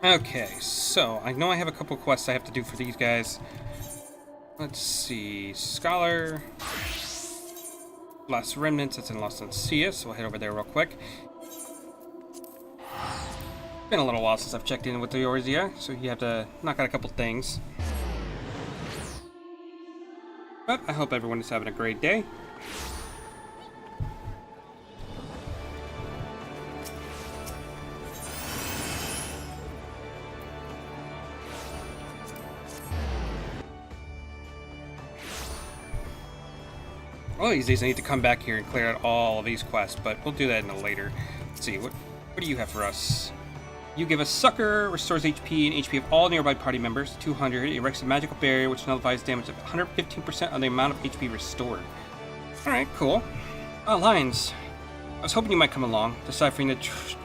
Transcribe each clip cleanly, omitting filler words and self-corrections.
Okay, so I know I have a couple quests I have to do for these guys. Let's see. Scholar. Last Remnants, it's in Lost Sea, so we'll head over there real quick. Been a little while since I've checked in with the Eorzea, so you have to knock out a couple things. But I hope everyone is having a great day. One of these days I need to come back here and clear out all of these quests, but we'll do that in a later. Let's see, what do you have for us? You give us Succor, restores HP and HP of all nearby party members, 200, erects a magical barrier which nullifies damage of 115% on the amount of HP restored. Alright, cool. Lines. I was hoping you might come along. Deciphering the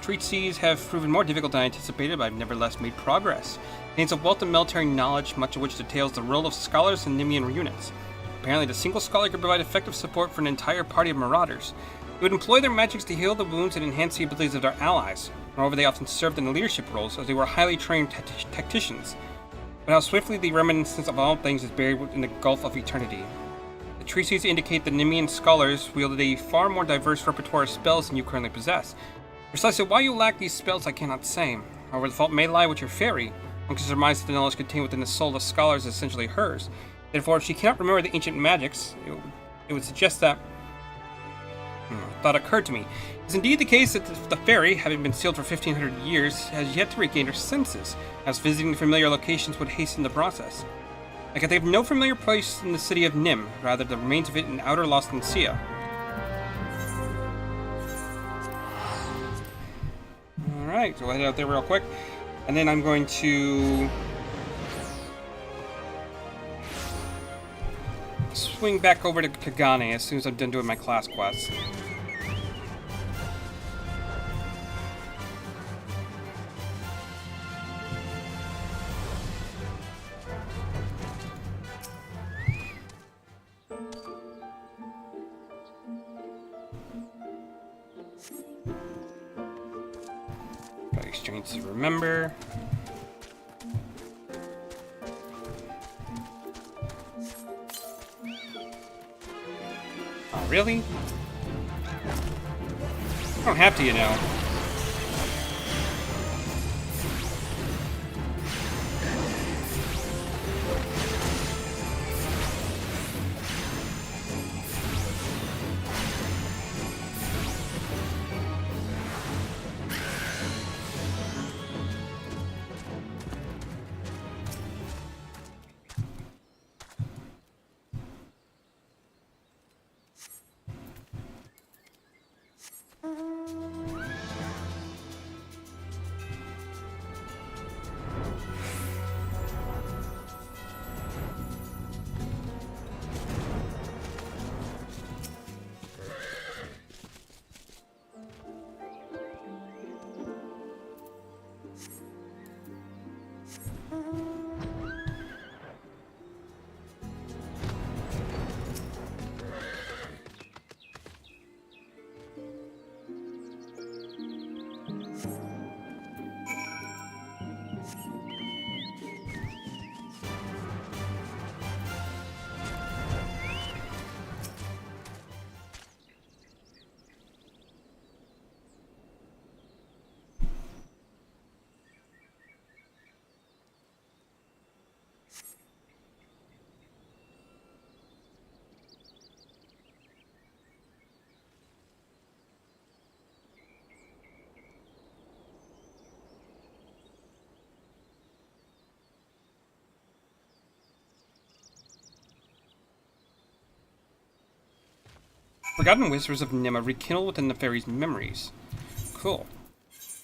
treatises have proven more difficult than I anticipated, but I've nevertheless made progress. It contains a wealth of military knowledge, much of which details the role of scholars and Nemean units. Apparently, the single scholar could provide effective support for an entire party of marauders. They would employ their magics to heal the wounds and enhance the abilities of their allies. Moreover, they often served in the leadership roles, as they were highly trained tacticians. But how swiftly the reminiscence of all things is buried in the gulf of eternity. The treatises indicate that Nemean scholars wielded a far more diverse repertoire of spells than you currently possess. Precisely why you lack these spells I cannot say. However, the fault may lie with your fairy. One can surmise that the knowledge contained within the soul of the scholars is essentially hers. Therefore, if she cannot remember the ancient magics, it would suggest that... thought occurred to me. It is indeed the case that the fairy, having been sealed for 1500 years, has yet to regain her senses, as visiting familiar locations would hasten the process. I can think of no familiar place in the city of Nim, rather the remains of it in outer Lost Sea. Alright, so we'll head out there real quick, and then I'm going to... swing back over to Kagane as soon as I'm done doing my class quests. Got exchange to remember. Really? I don't have to, you know. Forgotten whispers of Nimma rekindle within the fairy's memories. Cool.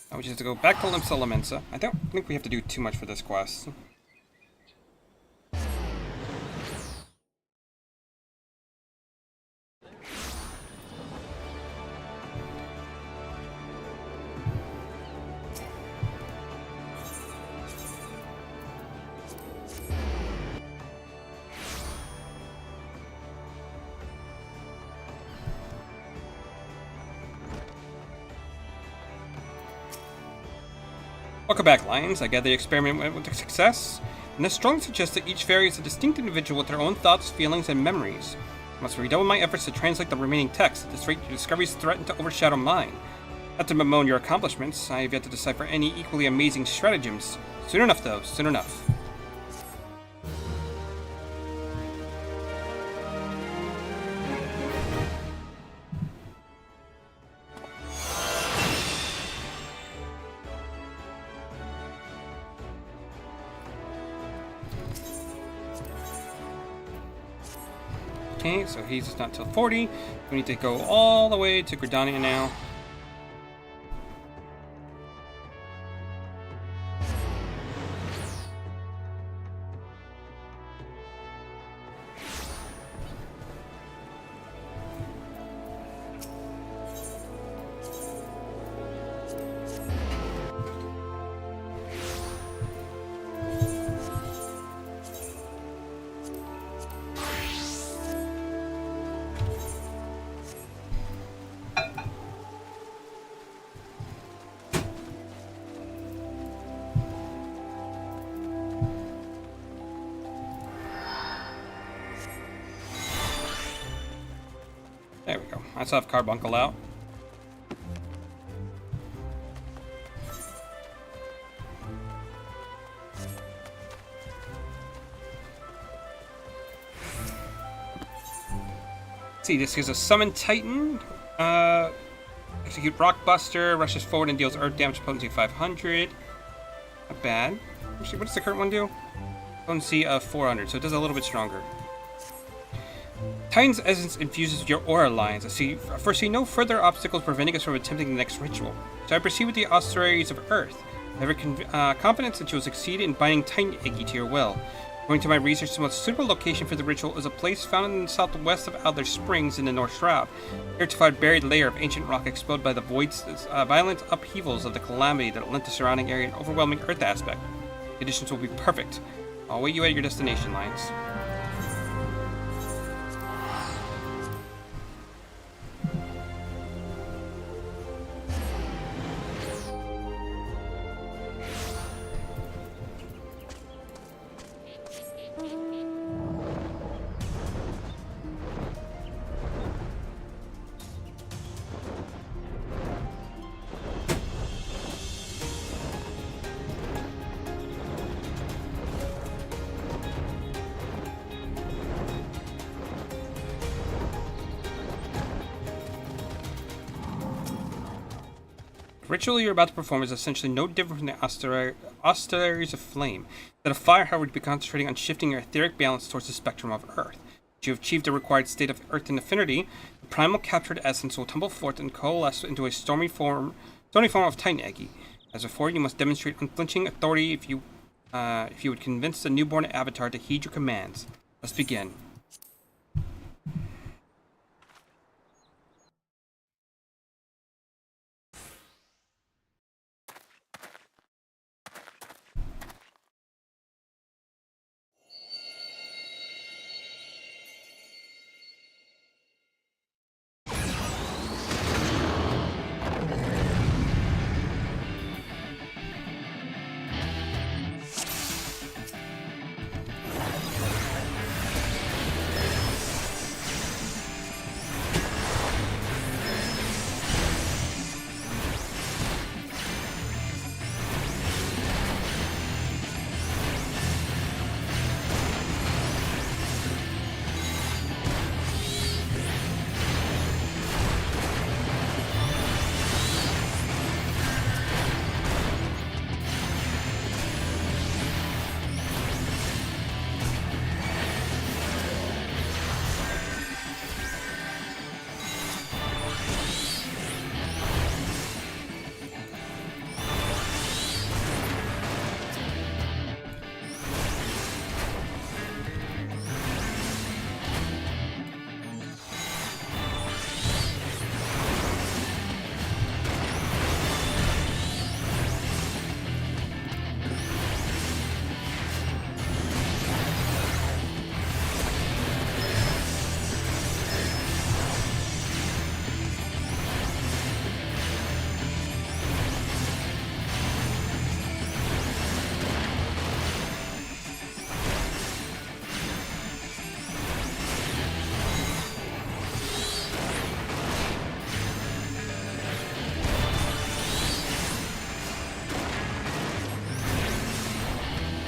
Now we just have to go back to Limsa Lamensa. I don't think we have to do too much for this quest. Welcome back, Lions. I gather the experiment went with success, and this strongly suggests that each fairy is a distinct individual with their own thoughts, feelings, and memories. I must redouble my efforts to translate the remaining text. At this rate, your discoveries threaten to overshadow mine. Not to bemoan your accomplishments, I have yet to decipher any equally amazing stratagems. Soon enough, though. Soon enough. Okay, so he's not till 40. We need to go all the way to Gridania now. There we go. I still have Carbuncle out. Let's see, this gives us Summon Titan. Execute Rockbuster, rushes forward and deals Earth damage potency 500. Not bad. Actually, what does the current one do? Potency of 400, so it does a little bit stronger. Titan's essence infuses with your aura lines. I foresee no further obstacles preventing us from attempting the next ritual. So I proceed with the Austerities of Earth. I have confidence that you will succeed in binding Titan Iggy to your will. According to my research, the most suitable location for the ritual is a place found in the southwest of Adler Springs in the North Shroud. Here to find a buried layer of ancient rock exploded by the void's violent upheavals of the calamity that lent the surrounding area an overwhelming earth aspect. The conditions will be perfect. I'll wait you at your destination, Lions. The ritual you're about to perform is essentially no different from the Austerities of Flame. That of fire, however, would be concentrating on shifting your etheric balance towards the spectrum of Earth. Once you have achieved the required state of Earthen affinity, the primal captured essence will tumble forth and coalesce into a stony form of Titan Eggy. As before, you must demonstrate unflinching authority if you would convince the newborn avatar to heed your commands. Let's begin.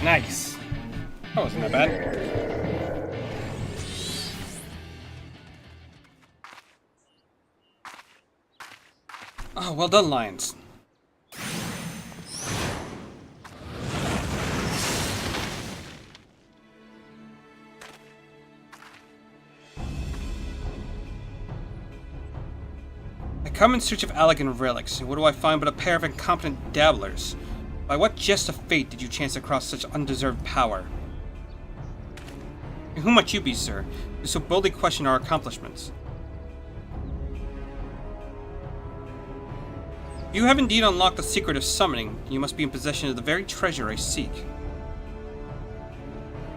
Nice. That wasn't that bad. Oh, well done, Lions. I come in search of elegant relics, and what do I find but a pair of incompetent dabblers? By what jest of fate did you chance across such undeserved power? And who might you be, sir, who so boldly question our accomplishments? You have indeed unlocked the secret of summoning, and you must be in possession of the very treasure I seek.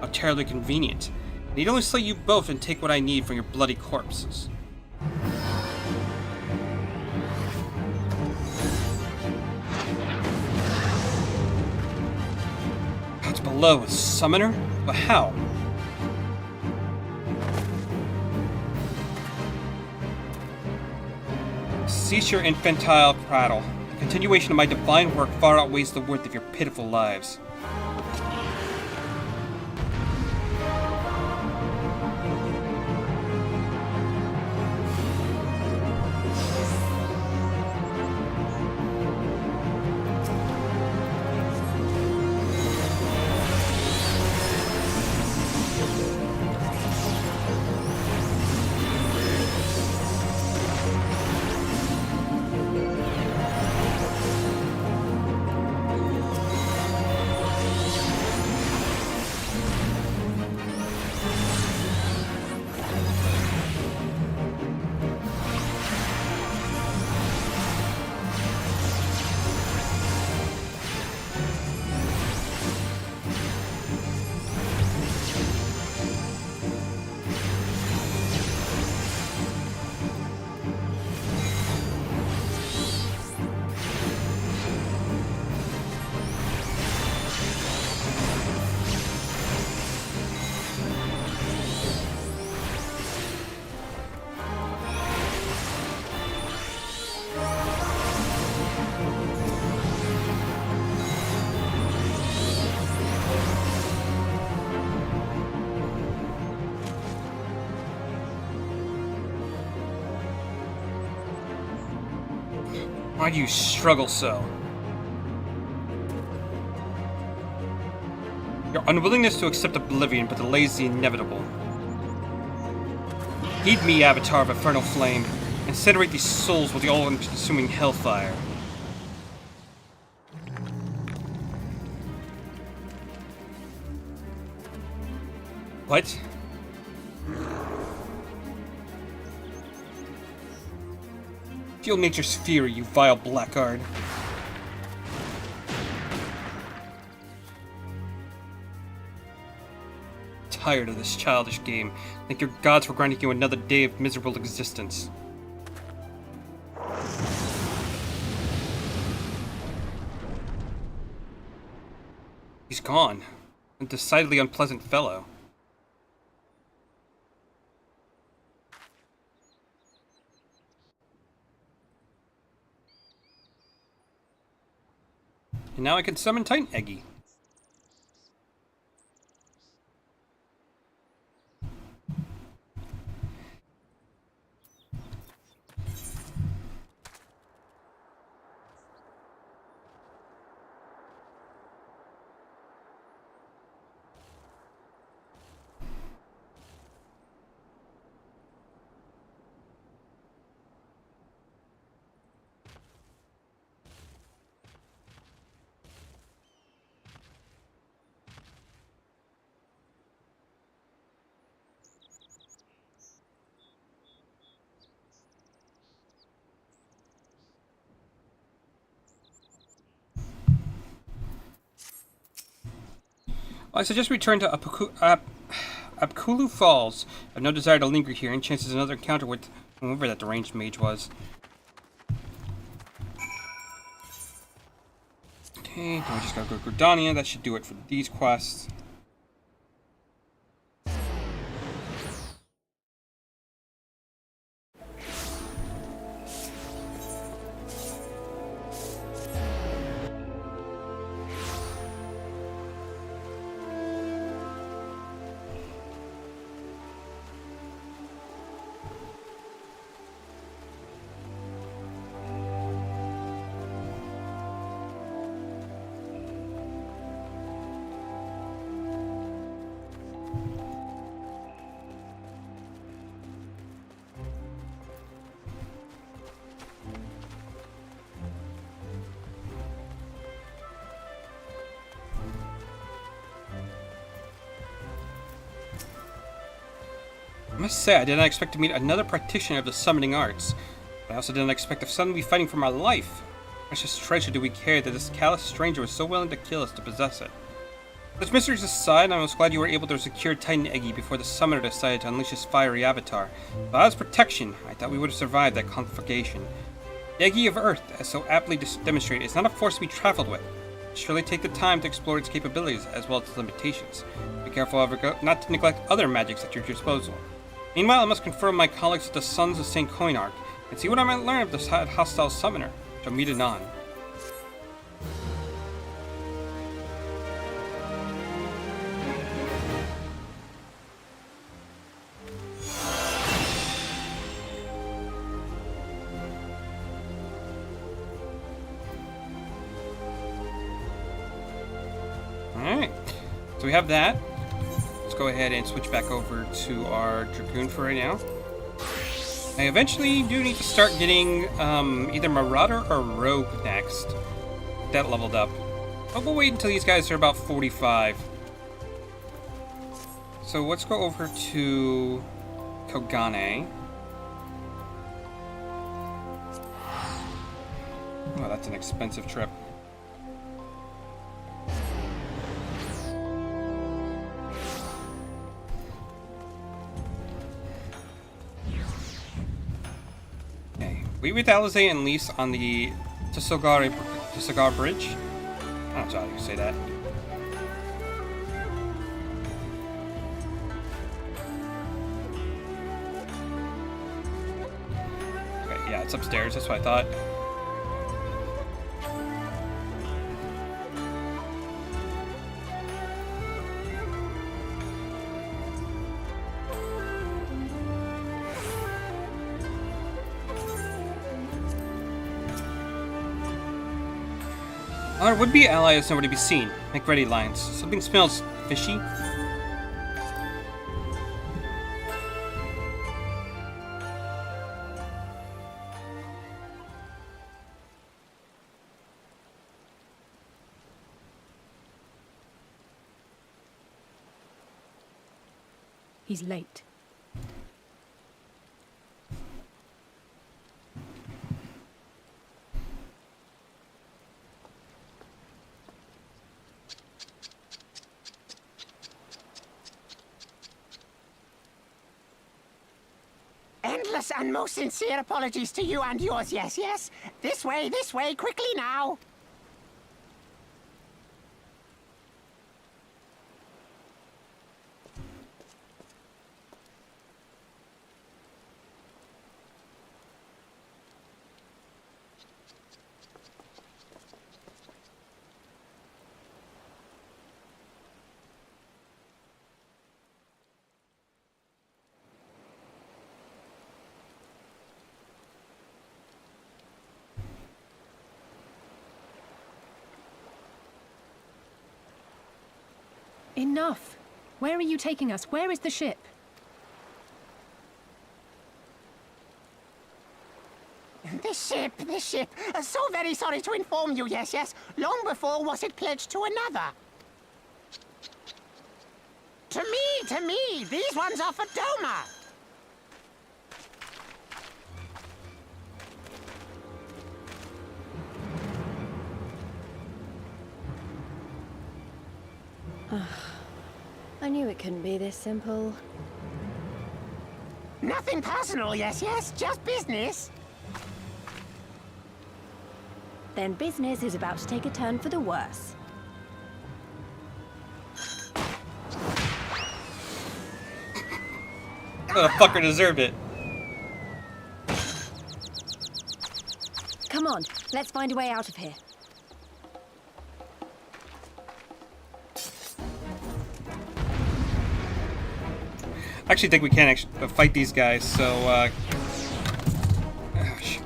How terribly convenient. I need only slay you both and take what I need from your bloody corpses. Out below, a summoner? But how? Cease your infantile prattle. The continuation of my divine work far outweighs the worth of your pitiful lives. Why do you struggle so? Your unwillingness to accept oblivion but delays the inevitable. Heed me, Avatar of Infernal Flame. Incinerate these souls with the all-consuming hellfire. What? Feel nature's fury, you vile blackguard. Tired of this childish game. Think your gods were granting you another day of miserable existence. He's gone. A decidedly unpleasant fellow. And now I can summon Titan Eggy. I suggest we return to Apkulu Falls. I have no desire to linger here, and chances another encounter with whoever that deranged mage was. Okay, now we just gotta go to Gridania. That should do it for these quests. must say, I did not expect to meet another practitioner of the summoning arts. I also did not expect to suddenly be fighting for my life. Precious treasure do we carry that this callous stranger was so willing to kill us to possess it. Such mysteries aside, I'm most glad you were able to secure Titan Eggy before the summoner decided to unleash his fiery avatar. Without his protection, I thought we would have survived that conflagration. The Eggy of Earth, as so aptly demonstrated, is not a force to be traveled with. Surely take the time to explore its capabilities as well as its limitations. Be careful, however, not to neglect other magics at your disposal. Meanwhile, I must confirm my colleagues with the Sons of St. Coinarch and see what I might learn of this hostile summoner. Shall meet anon. Alright, so we have that. Let's go ahead and switch back over to our Dragoon for right now. I eventually do need to start getting either Marauder or Rogue next. That leveled up. But we'll wait until these guys are about 45. So let's go over to Kogane. Oh, that's an expensive trip. Wait with Alizé and Lise on the Tsugar Bridge. I don't know how you say that. Okay, yeah, it's upstairs. That's what I thought. Our would-be ally is nowhere to be seen. Make ready, Lions. Something smells fishy. He's late. Endless and most sincere apologies to you and yours, yes. This way, quickly now. Enough! Where are you taking us? Where is the ship? The ship. So very sorry to inform you, yes. Long before was it pledged to another. To me. These ones are for Doma. I knew it couldn't be this simple. Nothing personal, yes. Just business. Then business is about to take a turn for the worse. The fucker deserved it. Come on, let's find a way out of here. I actually think we can actually fight these guys, so, oh, shit.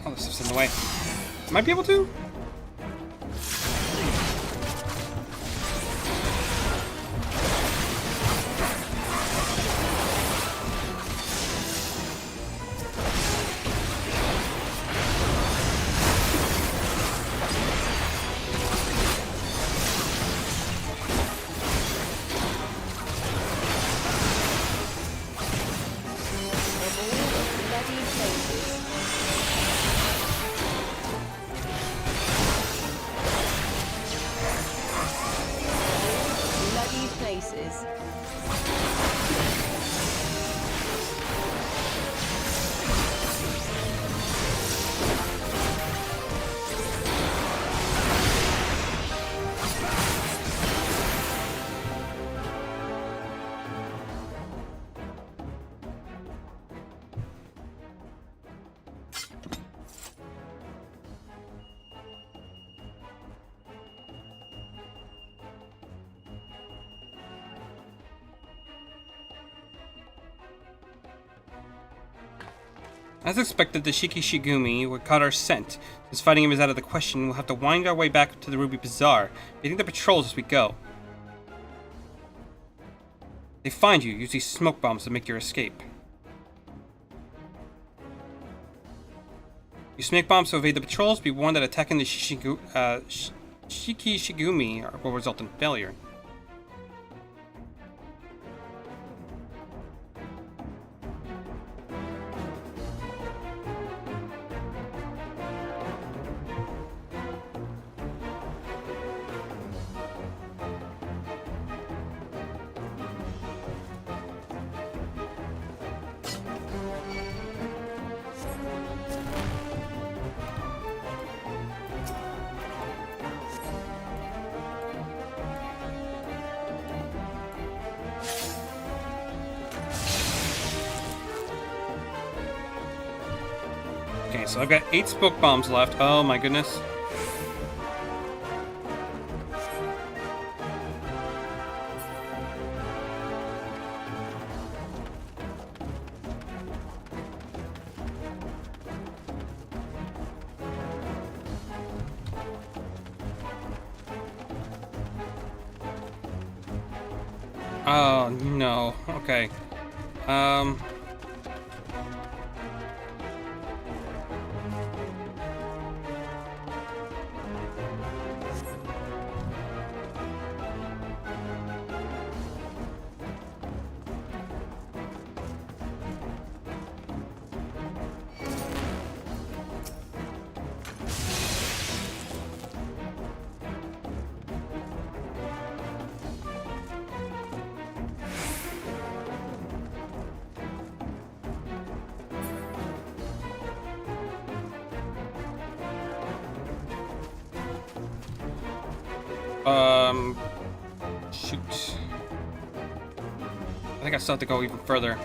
All this stuff's in the way. Might be able to? As expected, the Shikishigumi would caught our scent. Since fighting him is out of the question, we'll have to wind our way back to the Ruby Bazaar, beating the patrols as we go. If they find you, use these smoke bombs to make your escape. Use smoke bombs to evade the patrols. Be warned that attacking the Shikishigumi will result in failure. Okay, so I've got 8 smoke bombs left. Oh my goodness. Oh no. Okay. Shoot. I think I still have to go even further.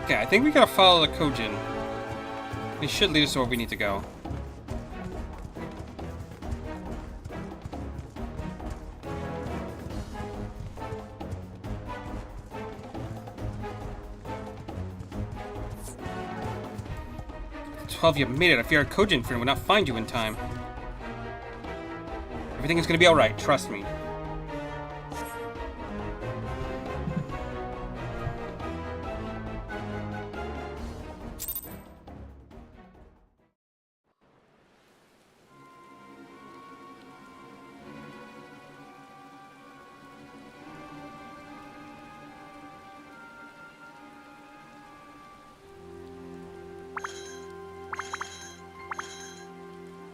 Okay, I think we gotta follow the Kojin. He should lead us to where we need to go. You made it. I fear a Kojin friend would not find you in time. Everything is gonna be alright, trust me.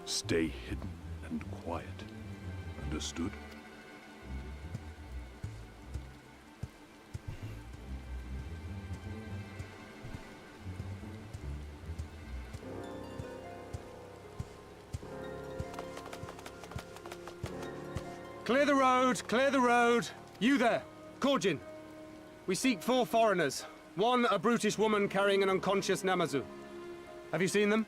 Stay hidden and quiet. Understood? Clear the road! Clear the road! You there! Kojin! We seek 4 foreigners. 1, a brutish woman carrying an unconscious Namazu. Have you seen them?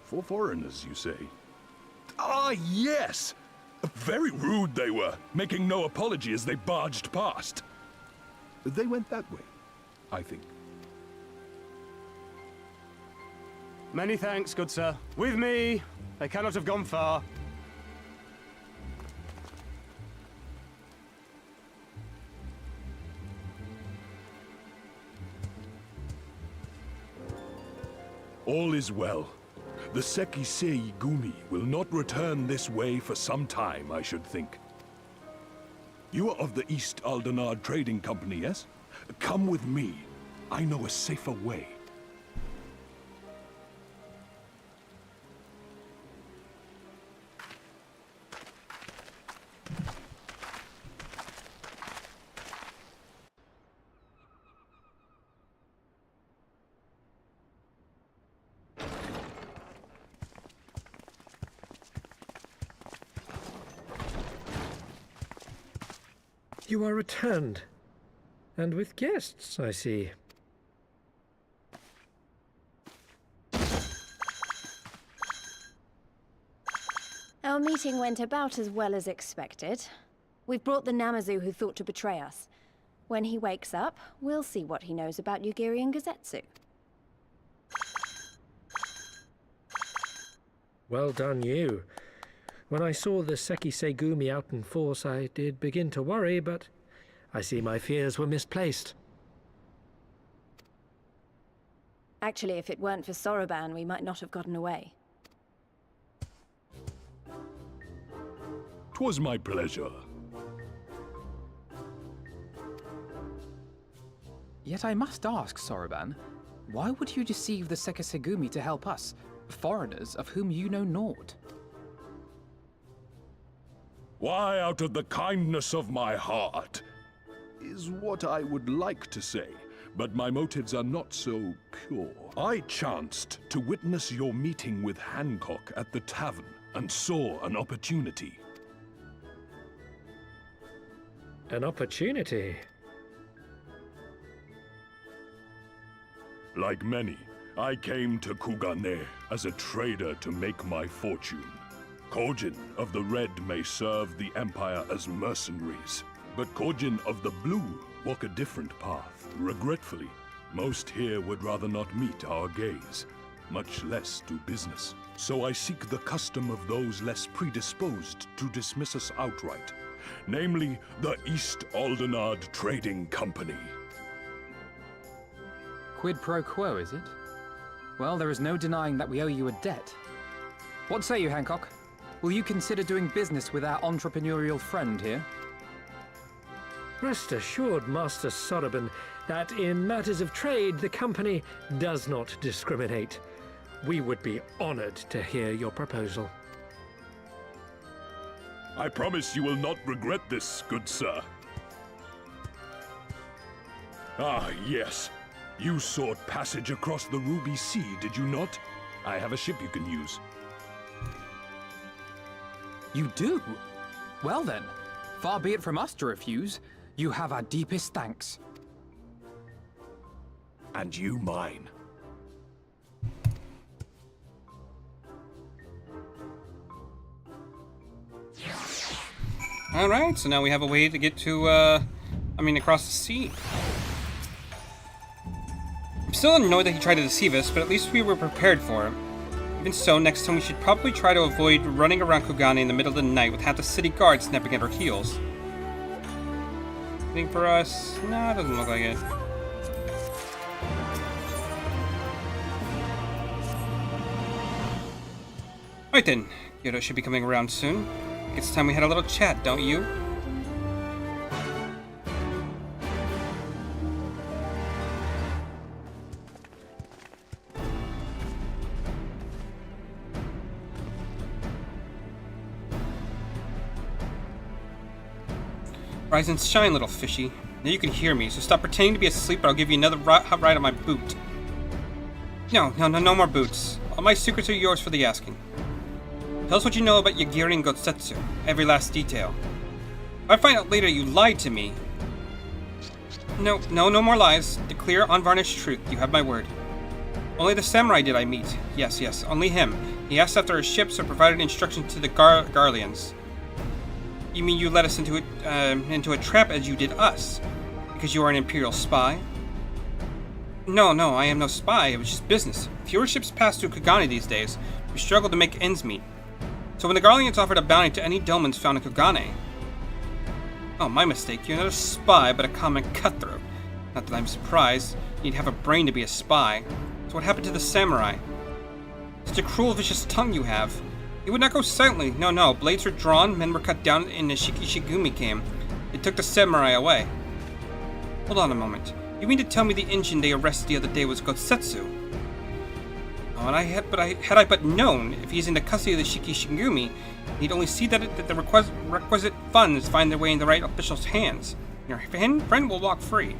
For foreigners, you say? Ah, yes! Very rude they were, making no apology as they barged past. They went that way, I think. Many thanks, good sir. With me! They cannot have gone far. All is well. The Sekisei Gumi will not return this way for some time, I should think. You are of the East Aldenard Trading Company, yes? Come with me. I know a safer way. You are returned. And with guests, I see. Our meeting went about as well as expected. We've brought the Namazu who thought to betray us. When he wakes up, we'll see what he knows about Yugiri and Gazetsu. Well done, you. When I saw the Seki Segumi out in force, I did begin to worry, but I see my fears were misplaced. Actually, if it weren't for Soroban, we might not have gotten away. 'Twas my pleasure. Yet I must ask, Soroban, why would you deceive the Sekisegumi to help us, foreigners of whom you know naught? Why, out of the kindness of my heart, is what I would like to say, but my motives are not so pure. I chanced to witness your meeting with Hancock at the tavern, and saw an opportunity. An opportunity? Like many, I came to Kugane as a trader to make my fortune. Kojin of the Red may serve the Empire as mercenaries, but Kojin of the Blue walk a different path. Regretfully, most here would rather not meet our gaze, much less do business. So I seek the custom of those less predisposed to dismiss us outright, namely the East Aldenard Trading Company. Quid pro quo, is it? Well, there is no denying that we owe you a debt. What say you, Hancock? Will you consider doing business with our entrepreneurial friend here? Rest assured, Master Soroban, that in matters of trade, the company does not discriminate. We would be honored to hear your proposal. I promise you will not regret this, good sir. Ah, yes. You sought passage across the Ruby Sea, did you not? I have a ship you can use. You do? Well then, far be it from us to refuse. You have our deepest thanks. And you mine. Alright, so now we have a way to get to, across the sea. I'm still annoyed that he tried to deceive us, but at least we were prepared for it. Even so, next time we should probably try to avoid running around Kugane in the middle of the night with half the city guards snapping at our heels. Anything for us? No, it doesn't look like it. Alright then, Kyoto should be coming around soon. It's time we had a little chat, don't you? Rise and shine, little fishy. Now you can hear me, so stop pretending to be asleep or I'll give you another hot ride on my boot. No more boots. All my secrets are yours for the asking. Tell us what you know about Yugiri and Gotsetsu, every last detail. If I find out later you lied to me... No more lies. The clear, unvarnished truth. You have my word. Only the samurai did I meet. Yes, only him. He asked after our ships or provided instructions to the Garleans. You mean you led us into a trap as you did us? Because you are an Imperial spy? No, I am no spy. It was just business. Fewer ships pass through Kugane these days. We struggle to make ends meet. So when the Garleans offered a bounty to any domans found in Kugane... Oh, my mistake. You're not a spy, but a common cutthroat. Not that I'm surprised. You'd have a brain to be a spy. So what happened to the samurai? Such a cruel, vicious tongue you have. It would not go silently. No. Blades were drawn, men were cut down, and the Shikishigumi came. They took the samurai away. Hold on a moment. You mean to tell me the engine they arrested the other day was Gotsetsu? Oh, had I but known, if he's in the custody of the Shikishigumi, he'd only see that the requisite funds find their way in the right official's hands. Your friend will walk free.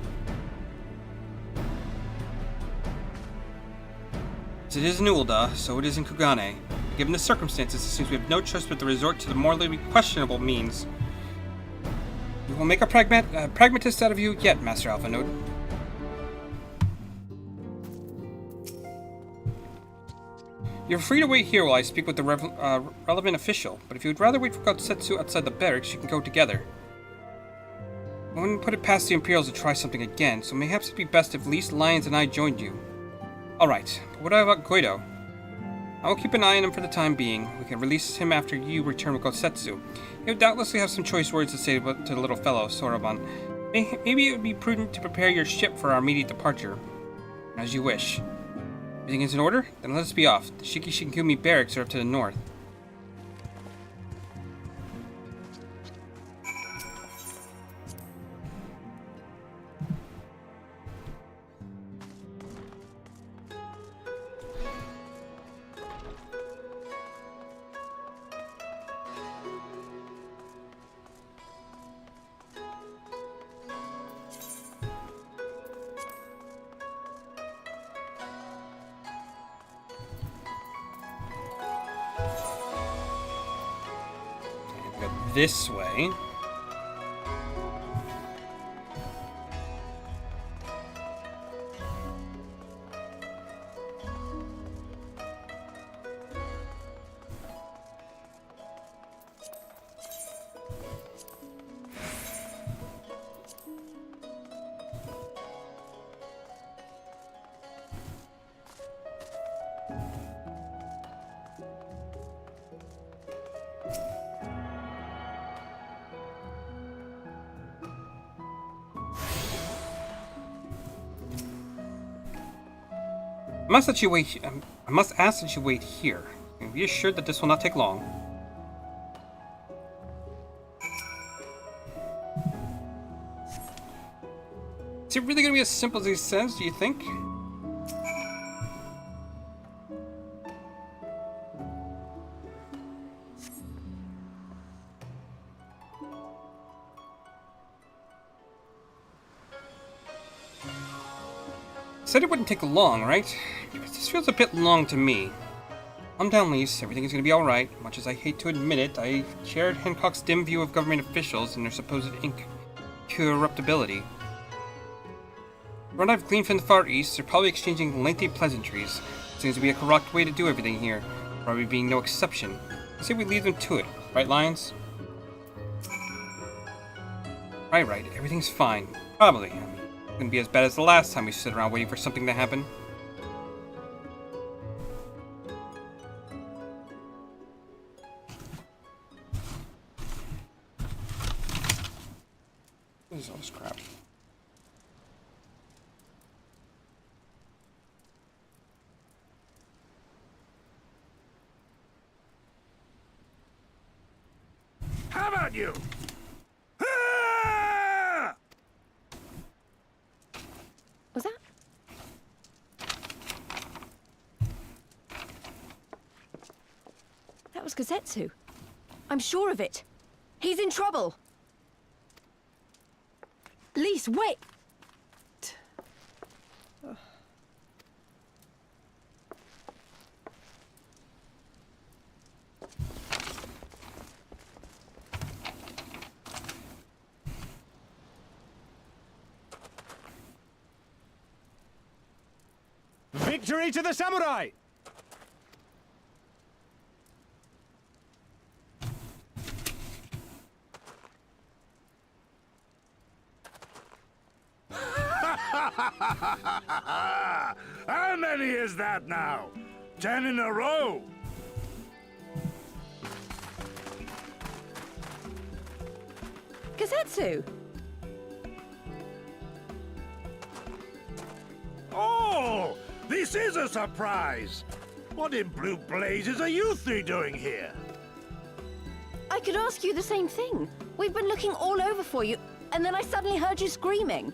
As it is in Ulda, so it is in Kugane. Given the circumstances, it seems we have no choice but to resort to the morally questionable means. You will make a pragmatist out of you yet, Master Alpha Node. You're free to wait here while I speak with the relevant official, but if you would rather wait for Gotsetsu outside the barracks, you can go together. I wouldn't put it past the Imperials to try something again, so mayhaps it'd be best if Lys, Lions, and I joined you. Alright, but what about Guido? I will keep an eye on him for the time being. We can release him after you return with Gotsetsu. He'll doubtlessly have some choice words to say to the little fellow, Soroban. Maybe it would be prudent to prepare your ship for our immediate departure. As you wish. Everything is in order? Then let us be off. The Shikishikumi barracks are up to the north. This way. I must ask that you wait here. Be assured that this will not take long. Is it really going to be as simple as he says, do you think? Said it wouldn't take long, right? This feels a bit long to me. Calm down, Lys. Everything is going to be alright. Much as I hate to admit it, I shared Hancock's dim view of government officials and their supposed incorruptibility. From what I've gleaned from the Far East, they're probably exchanging lengthy pleasantries. Seems to be a corrupt way to do everything here, probably being no exception. I say we leave them to it, right, Lions? Right. Everything's fine. Probably. It's gonna be as bad as the last time we stood around waiting for something to happen. What is all this crap? How about you? Was that? That was Gazetsu. I'm sure of it. He's in trouble. Lys, wait! Victory to the samurai! How many is that now? 10 in a row? Gazetsu! Oh! This is a surprise! What in blue blazes are you three doing here? I could ask you the same thing. We've been looking all over for you, and then I suddenly heard you screaming.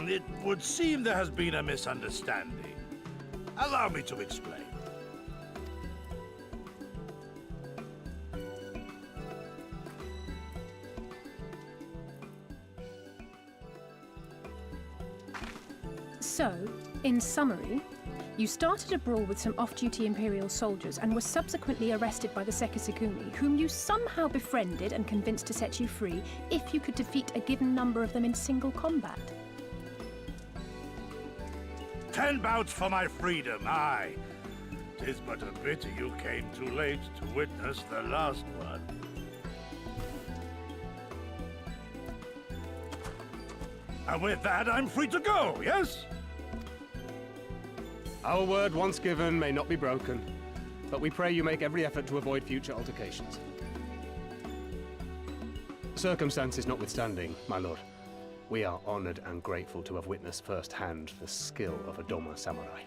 It would seem there has been a misunderstanding. Allow me to explain. So, in summary, You started a brawl with some off-duty Imperial soldiers and were subsequently arrested by the Sekisagumi, whom you somehow befriended and convinced to set you free if you could defeat a given number of them in single combat. 10 bouts for my freedom, aye. 'Tis but a pity you came too late to witness the last one. And with that, I'm free to go, yes? Our word once given may not be broken, but we pray you make every effort to avoid future altercations. Circumstances notwithstanding, my lord, we are honored and grateful to have witnessed firsthand the skill of a Doma samurai.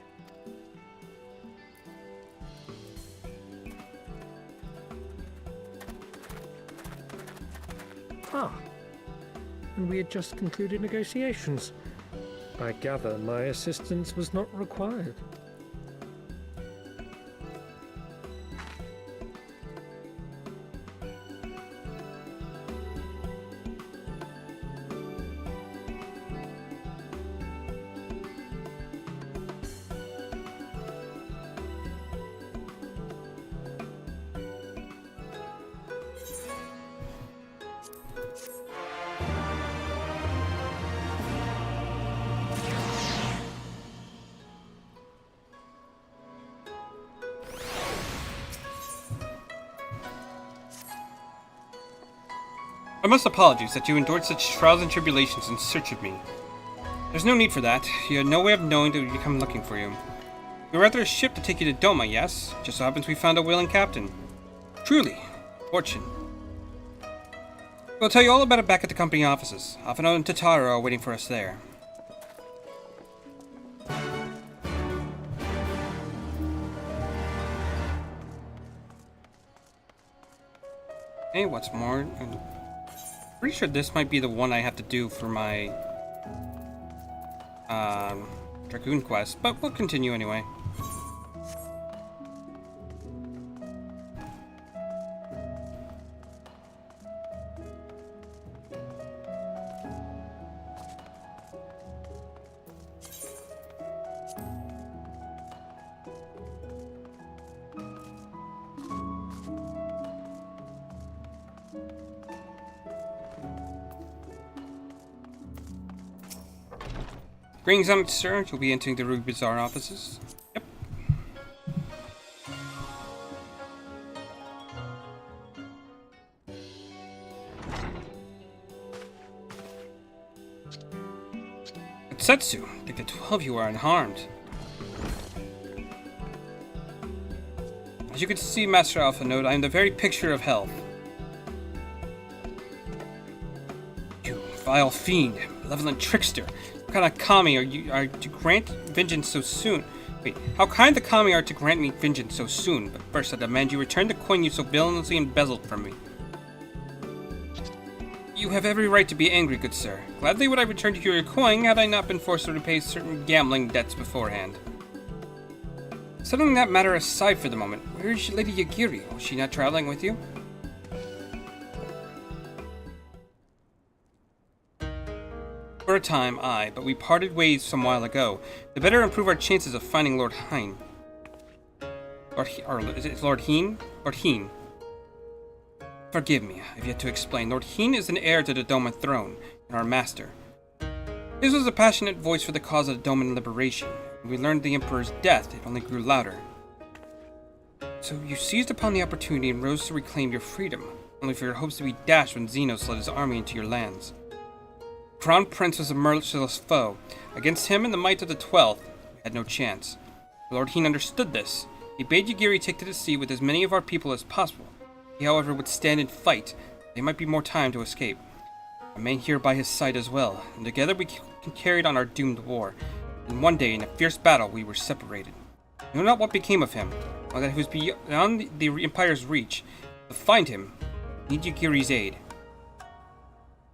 Ah, and we had just concluded negotiations. I gather my assistance was not required. I must apologize that you endured such trials and tribulations in search of me. There's no need for that. You had no way of knowing that we'd come looking for you. We were after a ship to take you to Doma, yes? Just so happens we found a willing captain. Truly, fortune. We'll tell you all about it back at the company offices. Afano and Tataro are waiting for us there. Hey, what's more? Pretty sure this might be the one I have to do for my Dragoon quest, but we'll continue anyway. Greetings, on sir. You'll be entering the Ruby Bazaar offices. Yep. Setsu, I think the 12 of you are unharmed. As you can see, Master Alpha Node, I am the very picture of health. You vile fiend, malevolent trickster. What kind of kami are to grant vengeance so soon? Wait, how kind the kami are to grant me vengeance so soon? But first I demand you return the coin you so villainously embezzled from me. You have every right to be angry, good sir. Gladly would I return to you your coin had I not been forced to repay certain gambling debts beforehand. Setting that matter aside for the moment, where is Lady Yagiri? Was she not traveling with you? For a time, aye, but we parted ways some while ago, to better improve our chances of finding Lord Hein. Is it Lord Heen? Lord Heen. Forgive me, I've yet to explain. Lord Heen is an heir to the Doma throne, and our master. His was a passionate voice for the cause of the Doman liberation. When we learned the Emperor's death, it only grew louder. So you seized upon the opportunity and rose to reclaim your freedom, only for your hopes to be dashed when Xenos led his army into your lands. Crown Prince was a merciless foe. Against him and the might of the 12th, we had no chance. Lord Heen understood this. He bade Yagiri take to the sea with as many of our people as possible. He, however, would stand and fight. There might be more time to escape. I remain here by his side as well, and together we carried on our doomed war. And one day, in a fierce battle, we were separated. I know not what became of him, or that he was beyond the Empire's reach. To find him, we need Yagiri's aid.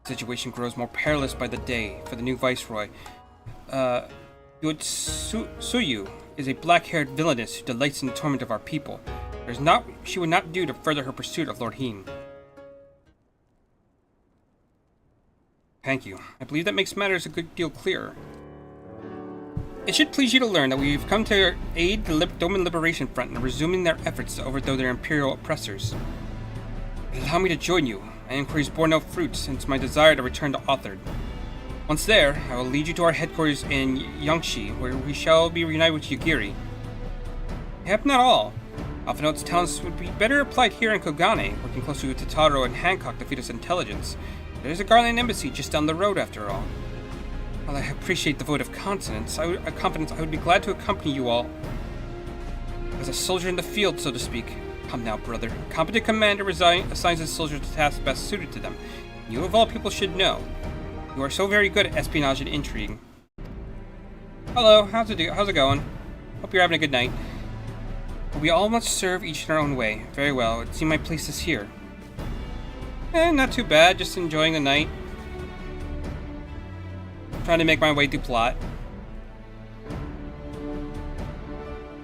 The situation grows more perilous by the day for the new viceroy. Suyu is a black-haired villainess who delights in the torment of our people. She would not do to further her pursuit of Lord Heen. Thank you. I believe that makes matters a good deal clearer. It should please you to learn that we've come to aid the Doman Liberation Front in resuming their efforts to overthrow their imperial oppressors. Allow me to join you. My inquiries bore no fruit since my desire to return to Authard. Once there, I will lead you to our headquarters in Yangshi, where we shall be reunited with Yugiri. Perhaps not all. Alphinaud's talents would be better applied here in Kogane, working closely with Totaro and Hancock to feed us intelligence. There's a Garland embassy just down the road, after all. While I appreciate the vote of confidence, I would be glad to accompany you all. As a soldier in the field, so to speak. Come now, brother. A competent commander assigns his soldiers to tasks best suited to them. You of all people should know. You are so very good at espionage and intrigue. Hello, how's it going? Hope you're having a good night. We all must serve each in our own way. Very well, it seems my place is here. Not too bad, just enjoying the night. Trying to make my way through plot.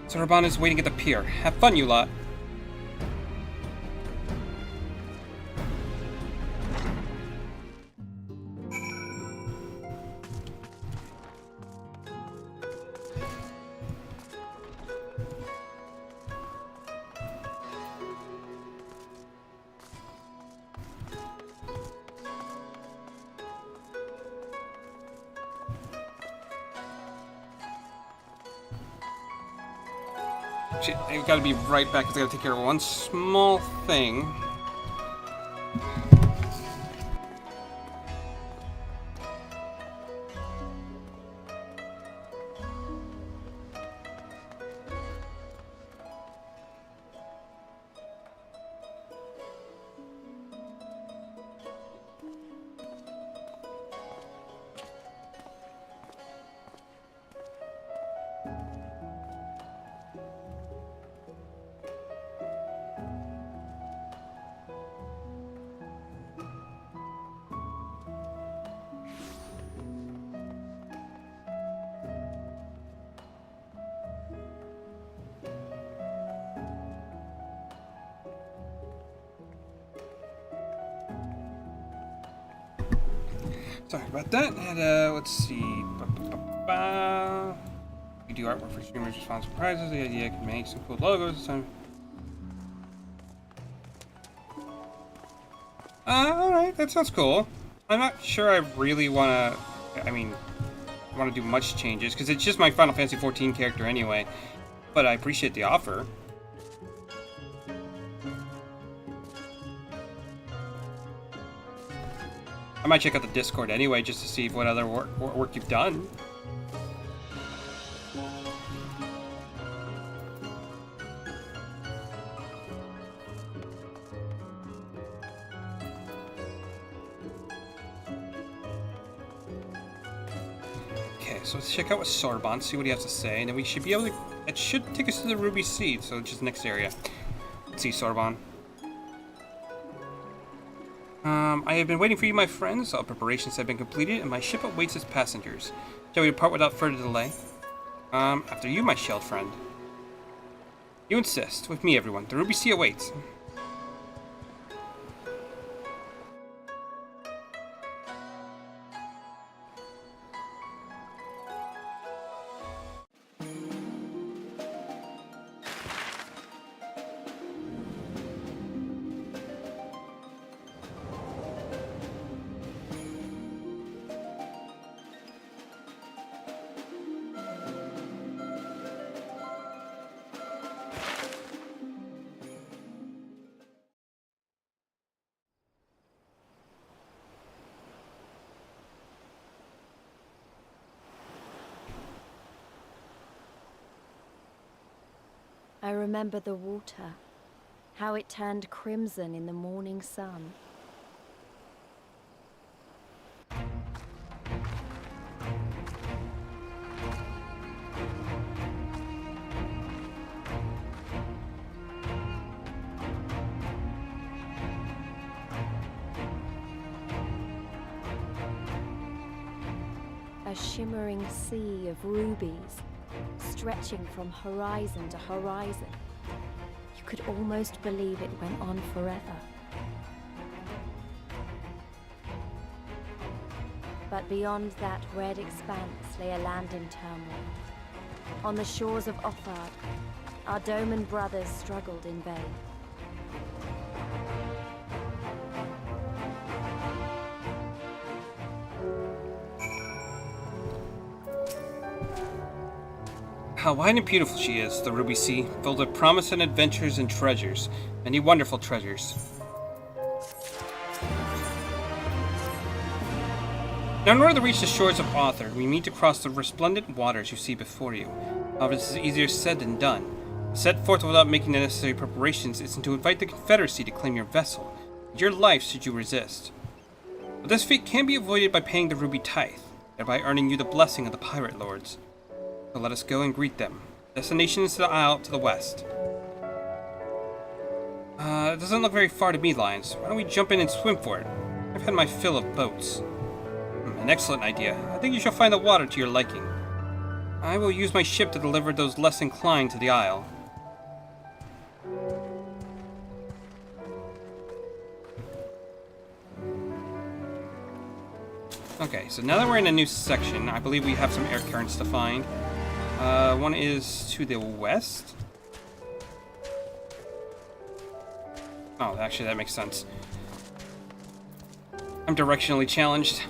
Sorbonne is waiting at the pier. Have fun, you lot. I've got to be right back because I got to take care of one small thing. Sorry about that. And let's see. We do artwork for streamers, responsible prizes. The idea can make some cool logos. Alright, that sounds cool. I'm not sure I really want to do much changes, because it's just my Final Fantasy XIV character anyway. But I appreciate the offer. I might check out the Discord anyway, just to see what other work you've done. Okay, so let's check out with Sorbonne, see what he has to say, and then we should be able to... It should take us to the Ruby Seed, so just the next area. Let's see, Sorbonne. I have been waiting for you, my friends. All preparations have been completed, and my ship awaits its passengers. Shall we depart without further delay? After you, my shelled friend. You insist. With me, everyone. The Ruby Sea awaits. I remember the water, how it turned crimson in the morning sun. A shimmering sea of rubies, stretching from horizon to horizon. You could almost believe it went on forever. But beyond that red expanse lay a land in turmoil, on the shores of Othard. Our Doman brothers struggled in vain. How wide and beautiful she is, the Ruby Sea, filled with promise and adventures and treasures. Many wonderful treasures. Now, in order to reach the shores of Othard, we need to cross the resplendent waters you see before you. However, this is easier said than done. To set forth without making the necessary preparations isn't to invite the Confederacy to claim your vessel, and your life should you resist. But this fate can be avoided by paying the Ruby Tithe, thereby earning you the blessing of the Pirate Lords. So let us go and greet them. Destination is the isle to the west. It doesn't look very far to me, Lions. Why don't we jump in and swim for it? I've had my fill of boats. An excellent idea. I think you shall find the water to your liking. I will use my ship to deliver those less inclined to the isle. Okay, so now that we're in a new section, I believe we have some air currents to find. One is to the west. Oh, actually, that makes sense. I'm directionally challenged.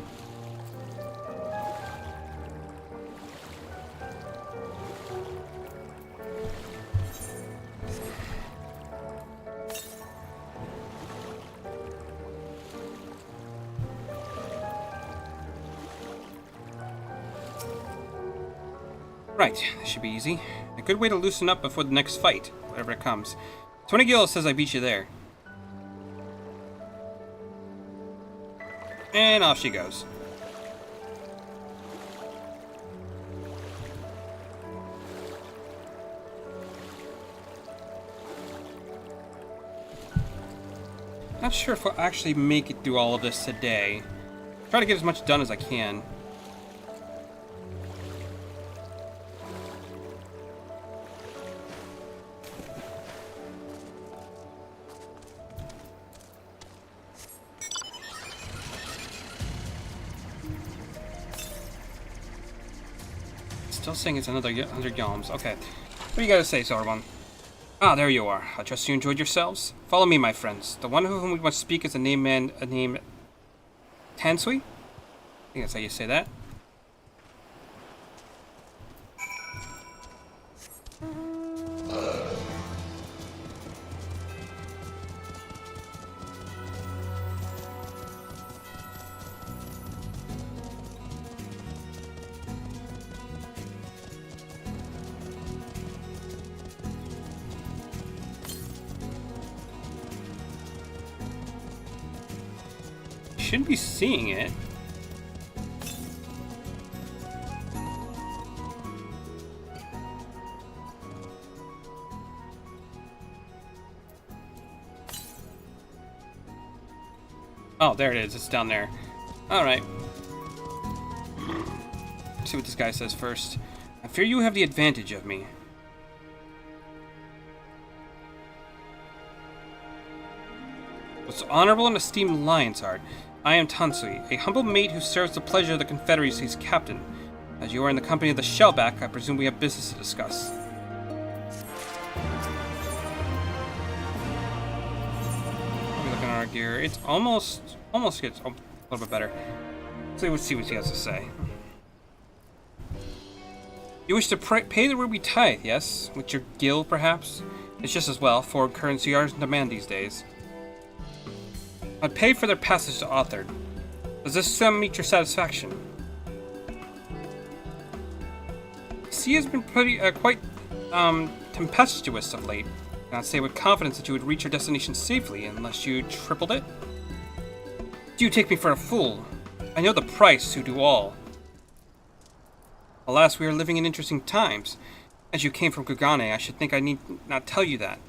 Right, this should be easy. A good way to loosen up before the next fight, whatever it comes. 20 Gil says I beat you there. And off she goes. Not sure if we'll actually make it through all of this today. Try to get as much done as I can. Still saying it's another 100 yalms. Okay. What do you gotta say, Sarwan? Ah, there you are. I trust you enjoyed yourselves. Follow me, my friends. The one of whom we must speak is a named Tansui? I think that's how you say that. Shouldn't be seeing it. Oh, there it is. It's down there. Alright. See what this guy says first. I fear you have the advantage of me. Most honorable and esteemed Lion's Heart, I am Tansui, a humble mate who serves the pleasure of the Confederacy's captain. As you are in the company of the Shellback, I presume we have business to discuss. Looking at our gear, it's almost gets a little bit better. Let's see what he has to say. You wish to pay the Ruby Tithe, yes? With your gil, perhaps? It's just as well. Foreign currency are in demand these days. I'd pay for their passage to Othard. Does this sum meet your satisfaction? The sea has been quite tempestuous of late. I cannot say with confidence that you would reach your destination safely unless you tripled it. Do you take me for a fool? I know the price who do all. Alas, we are living in interesting times. As you came from Gugane, I should think I need not tell you that.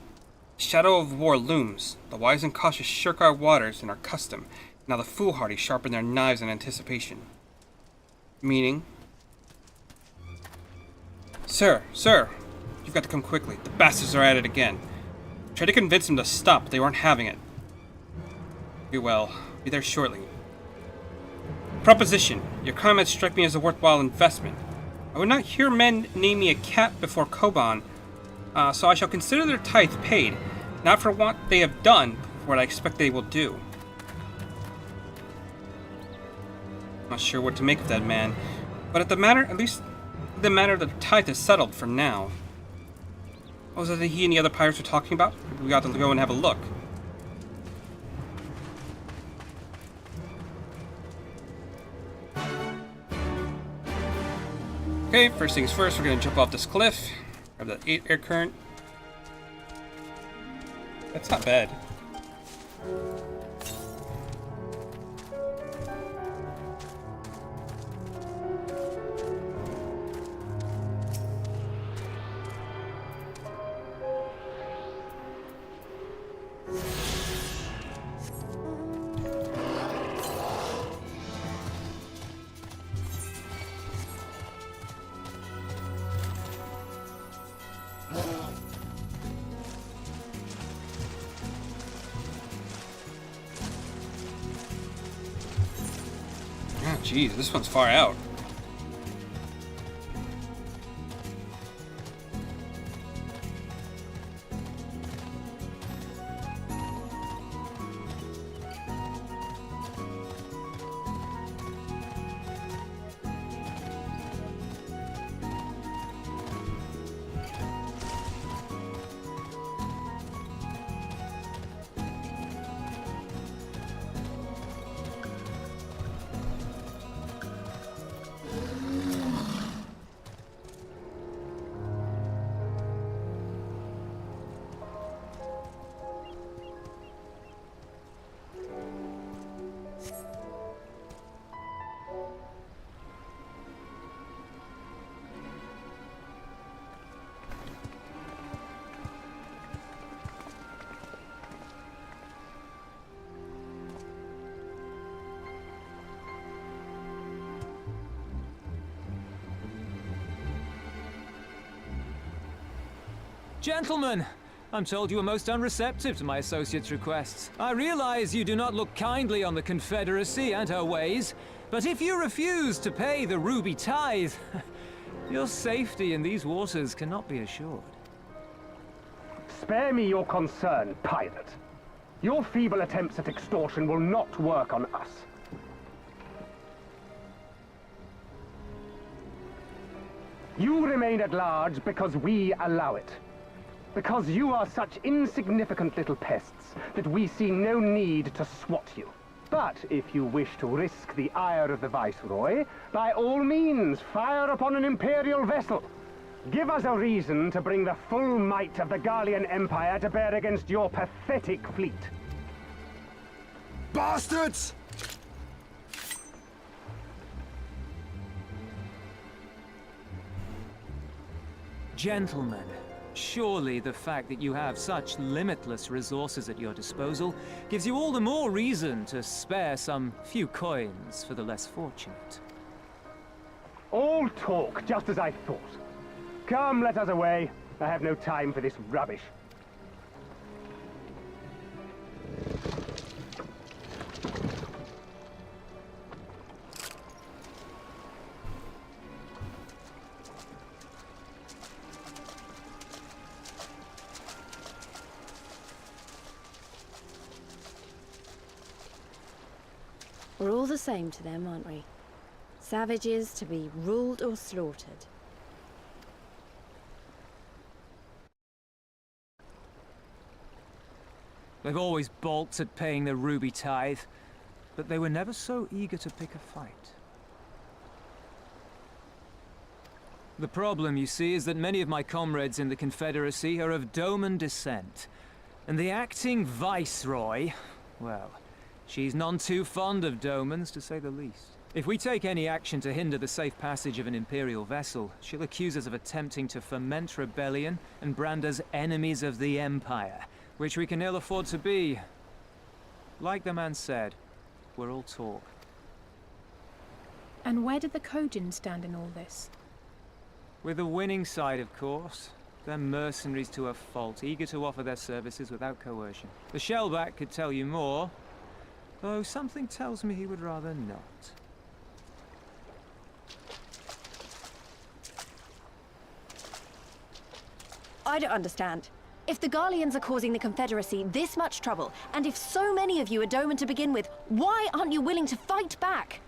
The shadow of war looms. The wise and cautious shirk our waters and our custom. Now the foolhardy sharpen their knives in anticipation. Meaning? Sir, you've got to come quickly. The bastards are at it again. Try to convince them to stop, but they weren't having it. Be well. Be there shortly. Proposition. Your comments strike me as a worthwhile investment. I would not hear men name me a cat before Koban, so I shall consider their tithe paid, not for what they have done, but for what I expect they will do. Not sure what to make of that man, but at least the matter of the tithe is settled for now. What was it that he and the other pirates were talking about? We got to go and have a look. Okay, first things first, we're gonna jump off this cliff. Grab that 8 air current. That's not bad. Jeez, this one's far out. Gentlemen, I'm told you are most unreceptive to my associate's requests. I realize you do not look kindly on the Confederacy and her ways, but if you refuse to pay the ruby tithe, your safety in these waters cannot be assured. Spare me your concern, pirate. Your feeble attempts at extortion will not work on us. You remain at large because we allow it. Because you are such insignificant little pests that we see no need to swat you. But if you wish to risk the ire of the Viceroy, by all means, fire upon an Imperial vessel. Give us a reason to bring the full might of the Garlean Empire to bear against your pathetic fleet. Bastards! Gentlemen, surely the fact that you have such limitless resources at your disposal gives you all the more reason to spare some few coins for the less fortunate. All talk, just as I thought. Come, let us away. I have no time for this rubbish. We're all the same to them, aren't we? Savages to be ruled or slaughtered. They've always balked at paying the ruby tithe, but they were never so eager to pick a fight. The problem, you see, is that many of my comrades in the Confederacy are of Doman descent, and the acting Viceroy, well, she's none too fond of Domans, to say the least. If we take any action to hinder the safe passage of an Imperial vessel, she'll accuse us of attempting to foment rebellion and brand us enemies of the Empire, which we can ill afford to be. Like the man said, we're all talk. And where did the Kojin stand in all this? With the winning side, of course. They're mercenaries to a fault, eager to offer their services without coercion. The Shellback could tell you more, though something tells me he would rather not. I don't understand. If the Garleans are causing the Confederacy this much trouble, and if so many of you are Doman to begin with, why aren't you willing to fight back?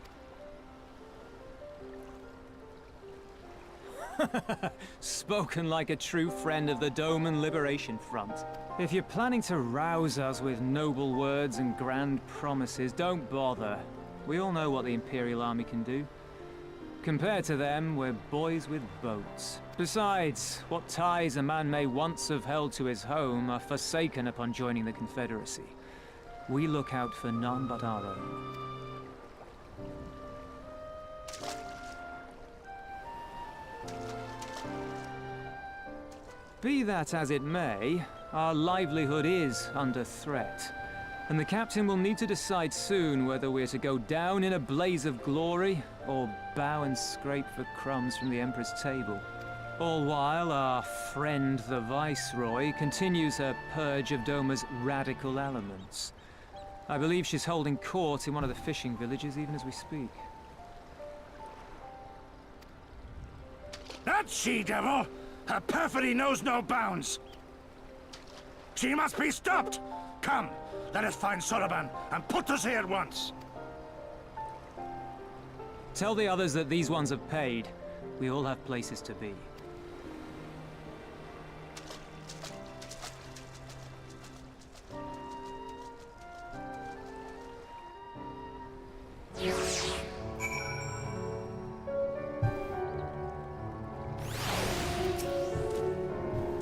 Spoken like a true friend of the Doman Liberation Front. If you're planning to rouse us with noble words and grand promises, don't bother. We all know what the Imperial Army can do. Compared to them, we're boys with boats. Besides, what ties a man may once have held to his home are forsaken upon joining the Confederacy. We look out for none but our own. Be that as it may, our livelihood is under threat. And the captain will need to decide soon whether we're to go down in a blaze of glory, or bow and scrape for crumbs from the Emperor's table. All while our friend the Viceroy continues her purge of Doma's radical elements. I believe she's holding court in one of the fishing villages even as we speak. That she-devil! Her perfidy knows no bounds! She must be stopped! Come, let us find Soroban and put us here at once! Tell the others that these ones have paid. We all have places to be.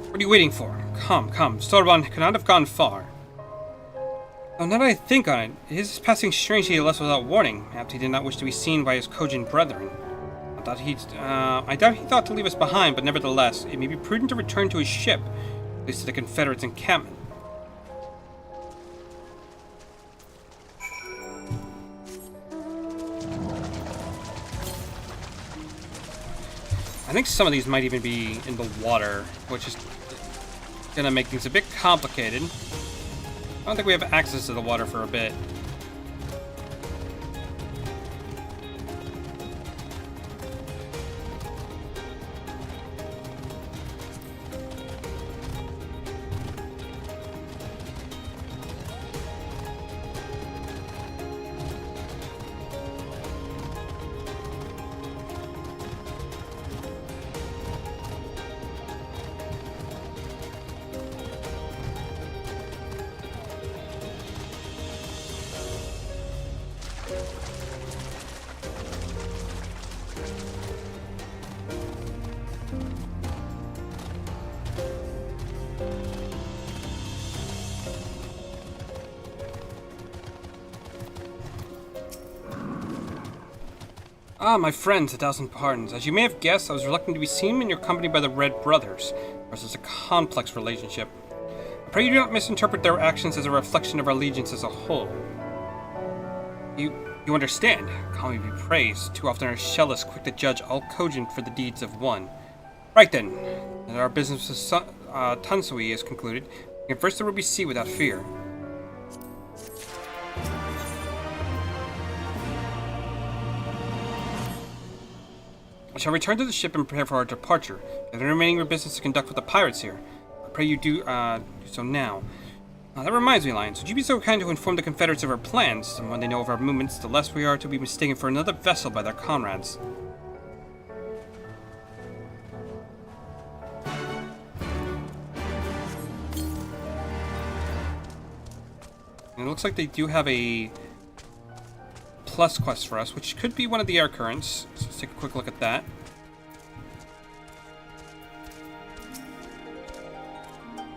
What are you waiting for? Come, come. Stormblood could not have gone far. Oh, now that I think on it, his passing strangely he left without warning. Perhaps he did not wish to be seen by his Kojin brethren. I doubt he thought to leave us behind, but nevertheless, it may be prudent to return to his ship, at least to the Confederates' encampment. I think some of these might even be in the water, which is gonna make things a bit complicated. I don't think we have access to the water for a bit. Ah, my friends, 1,000 pardons. As you may have guessed, I was reluctant to be seen in your company by the Red Brothers, as it's a complex relationship. I pray you do not misinterpret their actions as a reflection of our allegiance as a whole. You understand? Call me be praised. Too often are Shellis quick to judge all cogent for the deeds of one. Right then, that our business with Tansui is concluded, we can first the Ruby Sea without fear. I shall return to the ship and prepare for our departure. If the remaining business to conduct with the pirates here, I pray you do so now. That reminds me, Lions, would you be so kind to inform the Confederates of our plans? And when they know of our movements, the less we are to be mistaken for another vessel by their comrades. And it looks like they do have a plus quest for us, which could be one of the air currents. So let's take a quick look at that.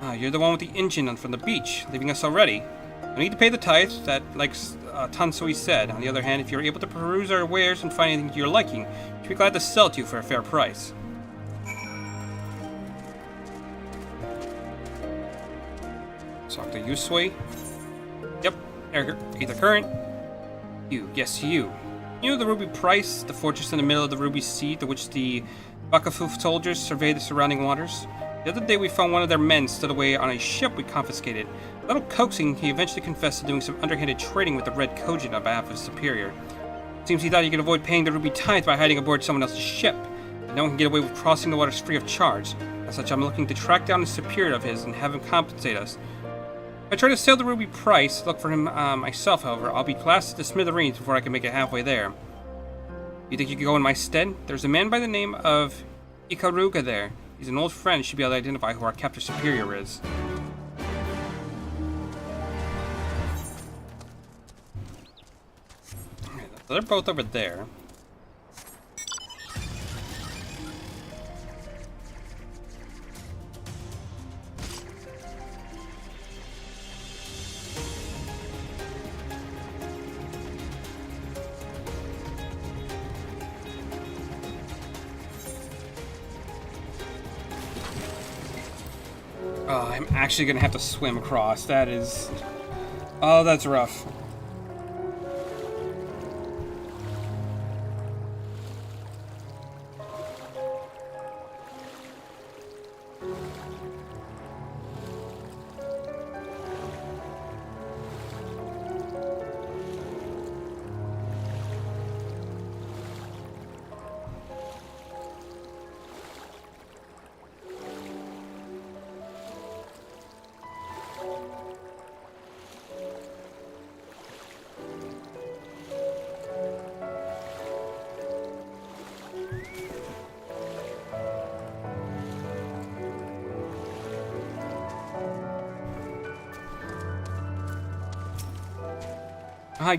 Ah, you're the one with the engine from the beach, leaving us already. No need to pay the tithe, that, like Tansui said. On the other hand, if you're able to peruse our wares and find anything to your liking, we'd be glad to sell it to you for a fair price. Talk to Yusui. Yep, either current. Yes, you. You know the Ruby Price, the fortress in the middle of the Ruby Sea, to which the Bakafuf soldiers survey the surrounding waters? The other day we found one of their men stowed away on a ship we confiscated. A little coaxing, he eventually confessed to doing some underhanded trading with the Red Kojin on behalf of his superior. Seems he thought he could avoid paying the Ruby tithe by hiding aboard someone else's ship, and no one can get away with crossing the waters free of charge. As such, I'm looking to track down a superior of his and have him compensate us. If I try to sail the Ruby Price, look for him myself, however, I'll be blasted to smithereens before I can make it halfway there. You think you could go in my stead? There's a man by the name of Ikaruga there. He's an old friend, should be able to identify who our captor superior is. So they're both over there. Oh, I'm actually gonna have to swim across. That is... Oh, that's rough.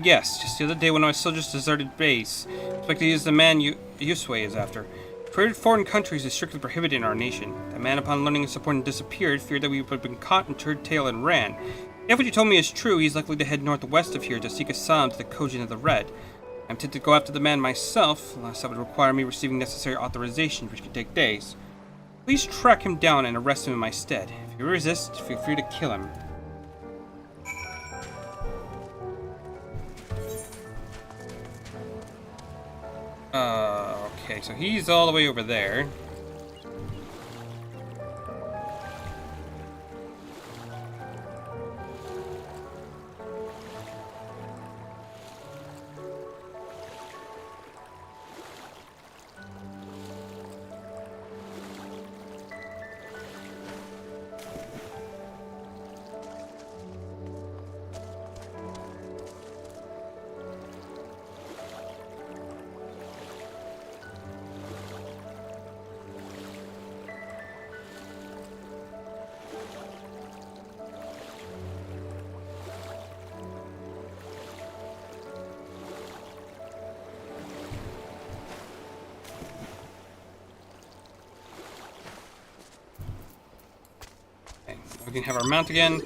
Yes, just the other day when I still just deserted base. Expected he is the man Yusui is after. Trade with foreign countries is strictly prohibited in our nation. That man, upon learning his support and disappeared, feared that we would have been caught and turned tail and ran. If what you told me is true, he's likely to head northwest of here to seek asylum to the Kojin of the Red. I'm tempted to go after the man myself, unless that would require me receiving necessary authorization, which could take days. Please track him down and arrest him in my stead. If he resists, feel free to kill him. Okay, so he's all the way over there. We can have our mount again.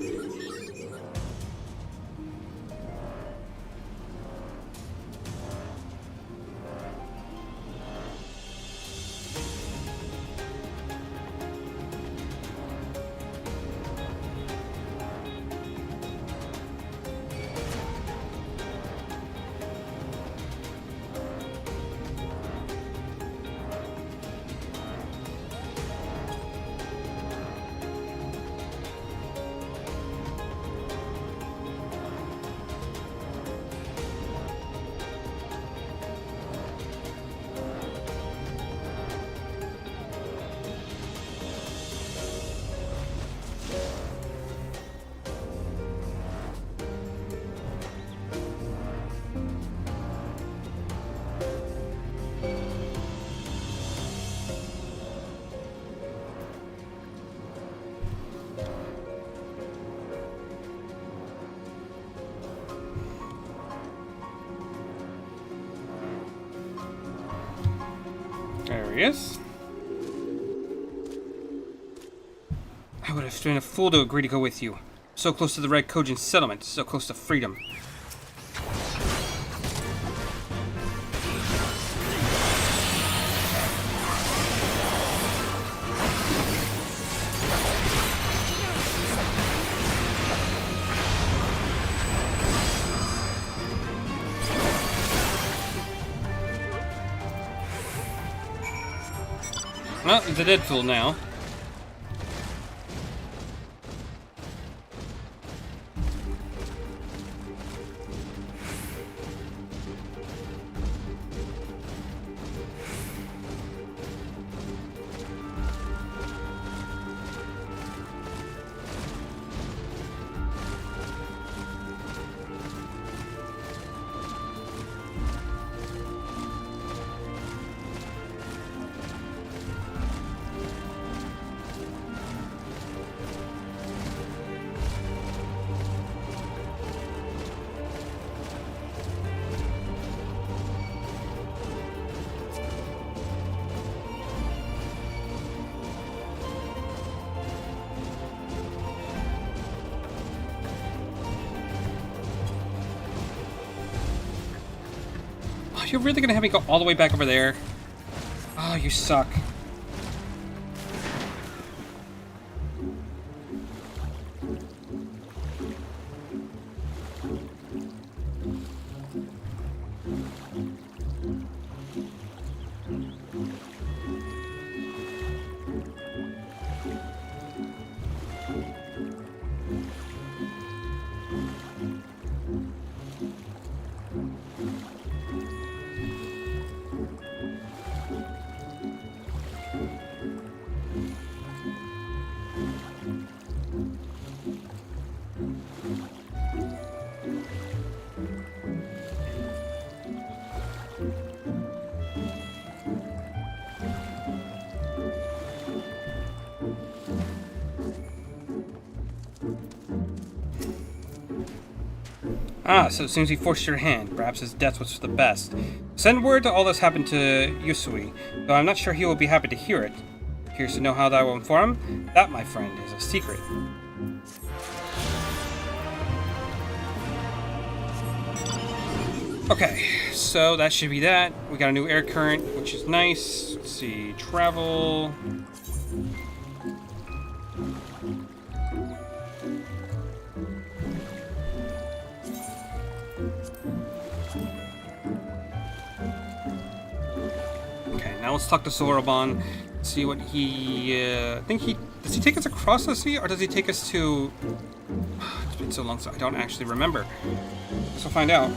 There he is. I would have been a fool to agree to go with you. So close to the Red Kojin settlement, so close to freedom. Well, he's a dead fool now. you're really gonna have me go all the way back over there? Oh, you suck. Ah, so it seems he forced your hand. Perhaps his death was for the best. Send word that all this happened to Yusui, though I'm not sure he will be happy to hear it. Curious to know how that will inform him? That, my friend, is a secret. Okay, so that should be that. We got a new air current, which is nice. Let's see, travel. Okay, now let's talk to Soroban. See what he. Does he take us across the sea, or does he take us to? It's been so long, so I don't actually remember. Guess we'll find out.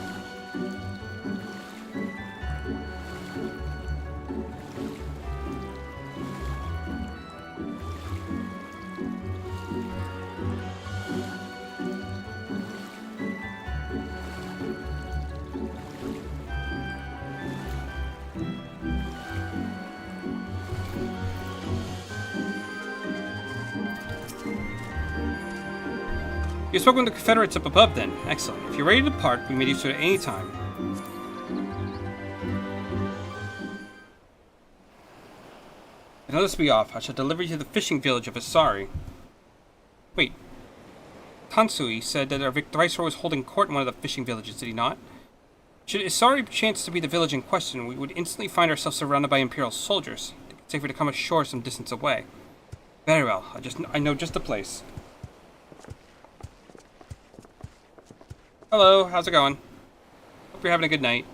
You've spoken with the Confederates up above, then. Excellent. If you're ready to depart, we may do so at any time. And let us be off. I shall deliver you to the fishing village of Asari. Wait. Tansui said that our Viceroy was holding court in one of the fishing villages, did he not? Should Asari chance to be the village in question, we would instantly find ourselves surrounded by Imperial soldiers. It's safer to come ashore some distance away. Very well. I know just the place. Hello, how's it going? Hope you're having a good night.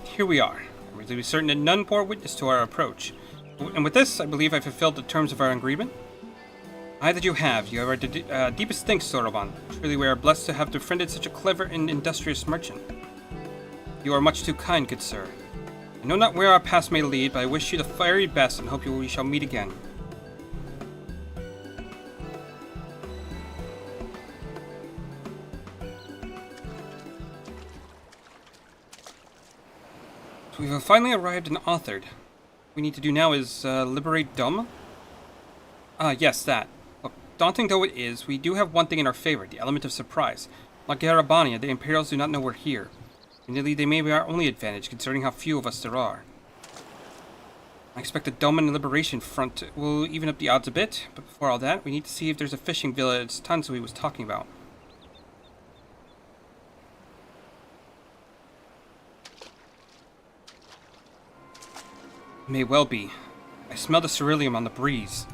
Here we are. I'm reasonably certain that none bore witness to our approach. And with this, I believe I fulfilled the terms of our agreement. Aye, that you have. You have our deepest thanks, Soroban. Truly, we are blessed to have befriended such a clever and industrious merchant. You are much too kind, good sir. I know not where our paths may lead, but I wish you the very best and hope we shall meet again. We have finally arrived in Authored. What we need to do now is liberate Doma? Ah, yes, that. Look, daunting though it is, we do have one thing in our favor, the element of surprise. Like Garabania, the Imperials do not know we're here. Indeed, they may be our only advantage, considering how few of us there are. I expect the Doman Liberation Front will even up the odds a bit, but before all that, we need to see if there's a fishing village Tansui was talking about. May well be. I smell the ceruleum on the breeze.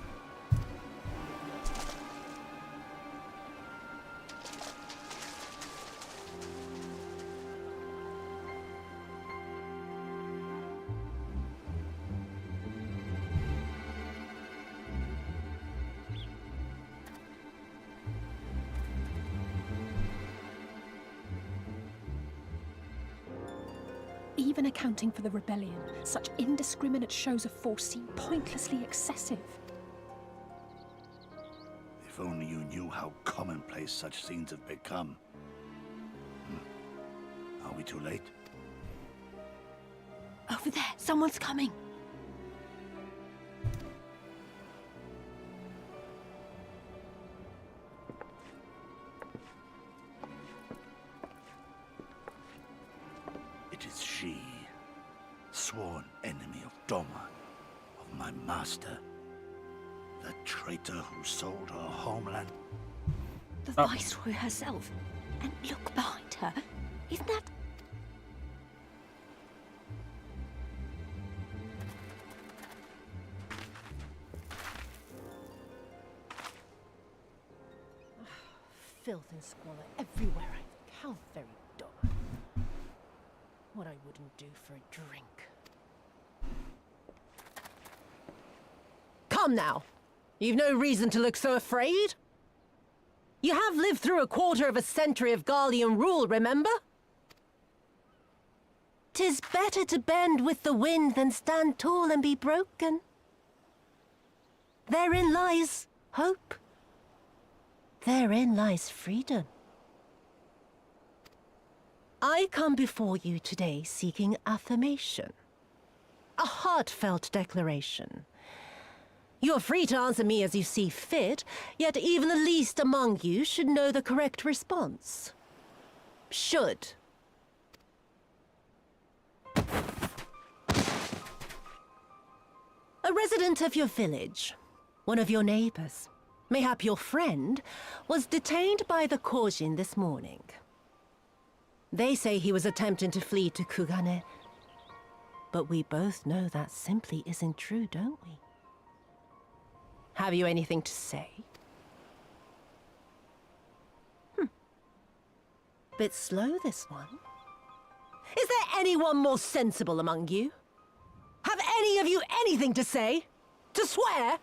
Even accounting for the rebellion, such indiscriminate shows of force seem pointlessly excessive. If only you knew how commonplace such scenes have become. Are we too late? Over there, someone's coming. It is she, sworn enemy of Doma, of my master. The traitor who sold her homeland. The Viceroy herself. And look behind her. Isn't that... Filth and squalor everywhere. How very Doma. What I wouldn't do for a drink. Come now. You've no reason to look so afraid. You have lived through a quarter of a century of Garlean rule, remember? 'Tis better to bend with the wind than stand tall and be broken. Therein lies hope. Therein lies freedom. I come before you today seeking affirmation. A heartfelt declaration. You are free to answer me as you see fit, yet even the least among you should know the correct response. Should. A resident of your village, one of your neighbors, mayhap your friend, was detained by the Korjin this morning. They say he was attempting to flee to Kugane, but we both know that simply isn't true, don't we? Have you anything to say? Bit slow, this one. Is there anyone more sensible among you? Have any of you anything to say? To swear?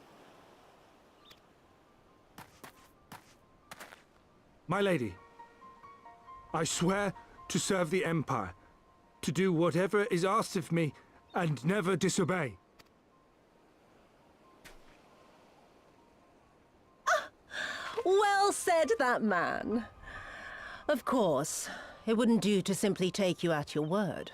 My lady, I swear to serve the Empire, to do whatever is asked of me, and never disobey. Well said, that man. Of course, it wouldn't do to simply take you at your word.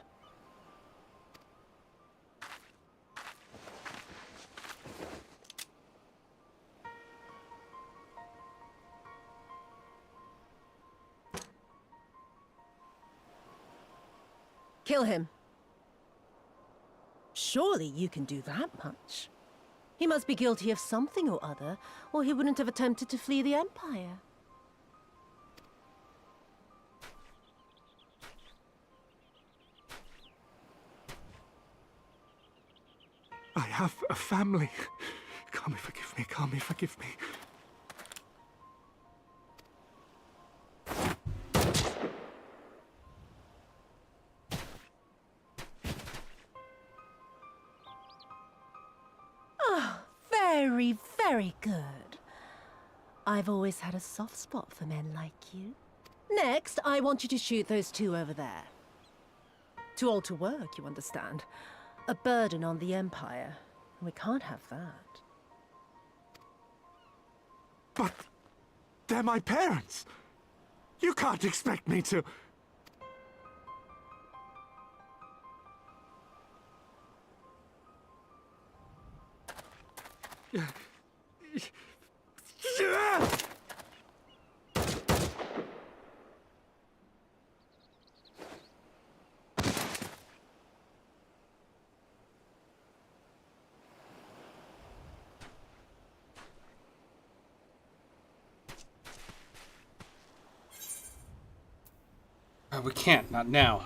Kill him. Surely you can do that much. He must be guilty of something or other, or he wouldn't have attempted to flee the Empire. I have a family. Kami, forgive me. Kami, forgive me. Very, very good. I've always had a soft spot for men like you. Next, I want you to shoot those two over there. Too old to work, you understand. A burden on the Empire. We can't have that. But they're my parents. You can't expect me to... We can't, not now.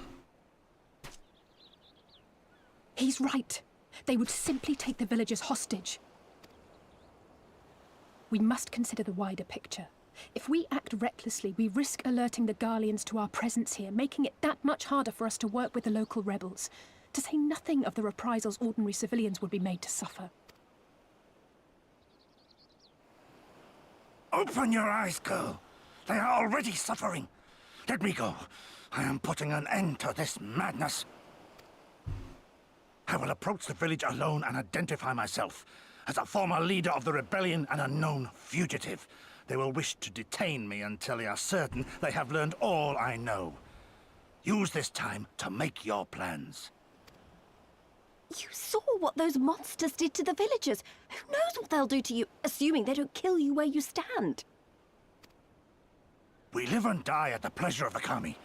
He's right. They would simply take the villagers hostage. We must consider the wider picture. If we act recklessly, we risk alerting the Garleans to our presence here, making it that much harder for us to work with the local rebels. To say nothing of the reprisals ordinary civilians would be made to suffer. Open your eyes, girl. They are already suffering. Let me go. I am putting an end to this madness. I will approach the village alone and identify myself as a former leader of the rebellion and a known fugitive. They will wish to detain me until they are certain they have learned all I know. Use this time to make your plans. You saw what those monsters did to the villagers. Who knows what they'll do to you, assuming they don't kill you where you stand? We live and die at the pleasure of the Kami.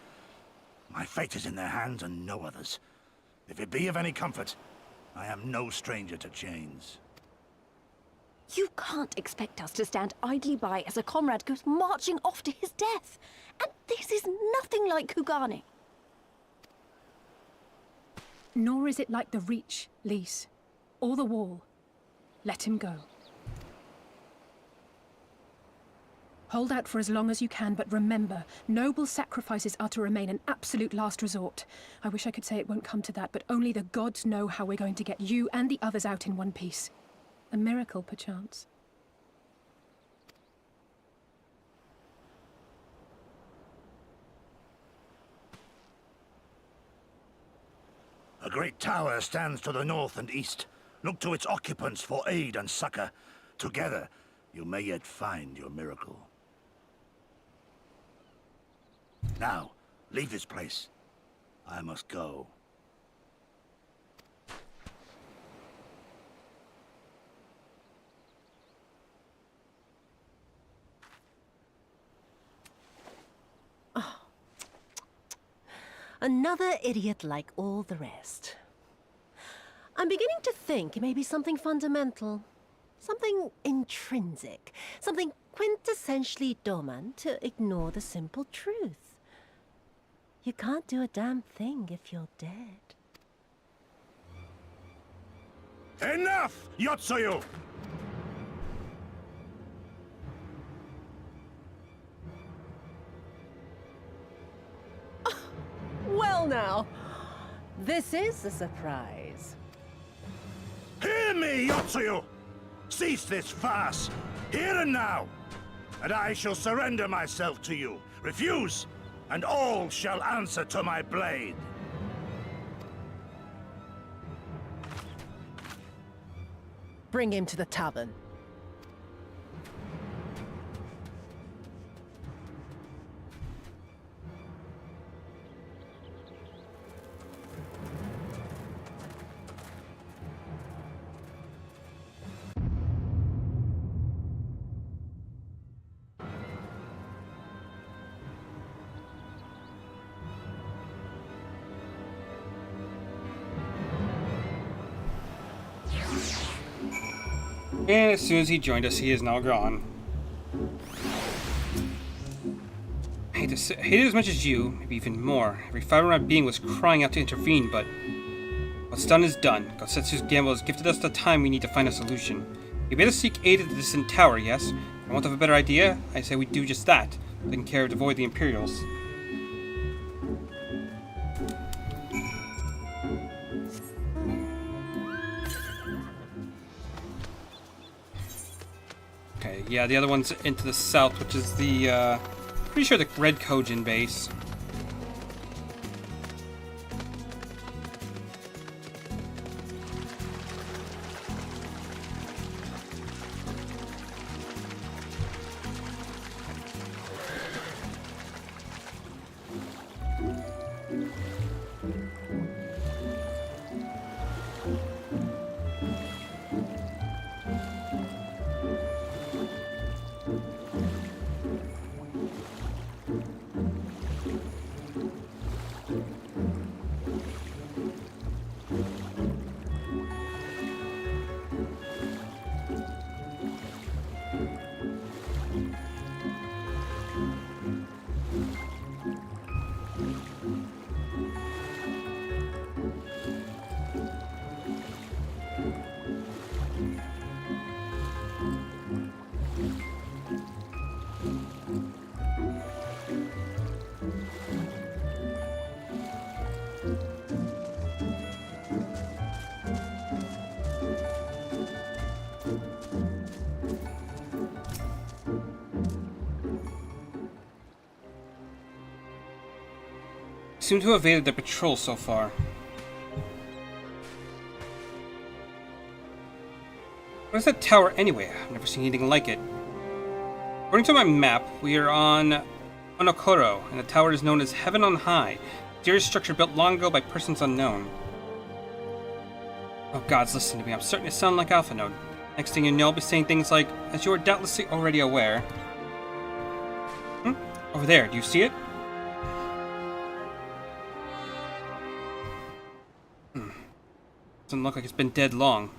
My fate is in their hands and no others. If it be of any comfort, I am no stranger to chains. You can't expect us to stand idly by as a comrade goes marching off to his death. And this is nothing like Kugane. Nor is it like the Reach, Lise, or the Wall. Let him go. Hold out for as long as you can, but remember, noble sacrifices are to remain an absolute last resort. I wish I could say it won't come to that, but only the gods know how we're going to get you and the others out in one piece. A miracle, perchance. A great tower stands to the north and east. Look to its occupants for aid and succor. Together, you may yet find your miracle. Now, leave this place. I must go. Another idiot like all the rest. I'm beginning to think it may be something fundamental. Something intrinsic. Something quintessentially Doman to ignore the simple truth. You can't do a damn thing if you're dead. Enough, Yotsuyu! Well now, this is a surprise. Hear me, Yotsuyu! Cease this farce, here and now, and I shall surrender myself to you. Refuse, and all shall answer to my blade. Bring him to the tavern. And as soon as he joined us, he is now gone. I hate it as much as you, maybe even more. Every fiber of my being was crying out to intervene, but what's done is done. Gosetsu's gamble has gifted us the time we need to find a solution. We bid us seek aid at the distant tower, yes? For want of a better idea, I say we do just that, taking care to avoid the Imperials. Okay, yeah, the other one's into the south, which is the, pretty sure the Red Kojin base. Seem to have evaded their patrol so far. What is that tower anyway? I've never seen anything like it. According to my map, we are on Onokoro, and the tower is known as Heaven on High, a mysterious structure built long ago by persons unknown. Oh gods, listen to me. I'm starting to sound like Alpha Node. Next thing you know, I'll be saying things like, as you are doubtlessly already aware. Over there, do you see it? Doesn't look like it's been dead long.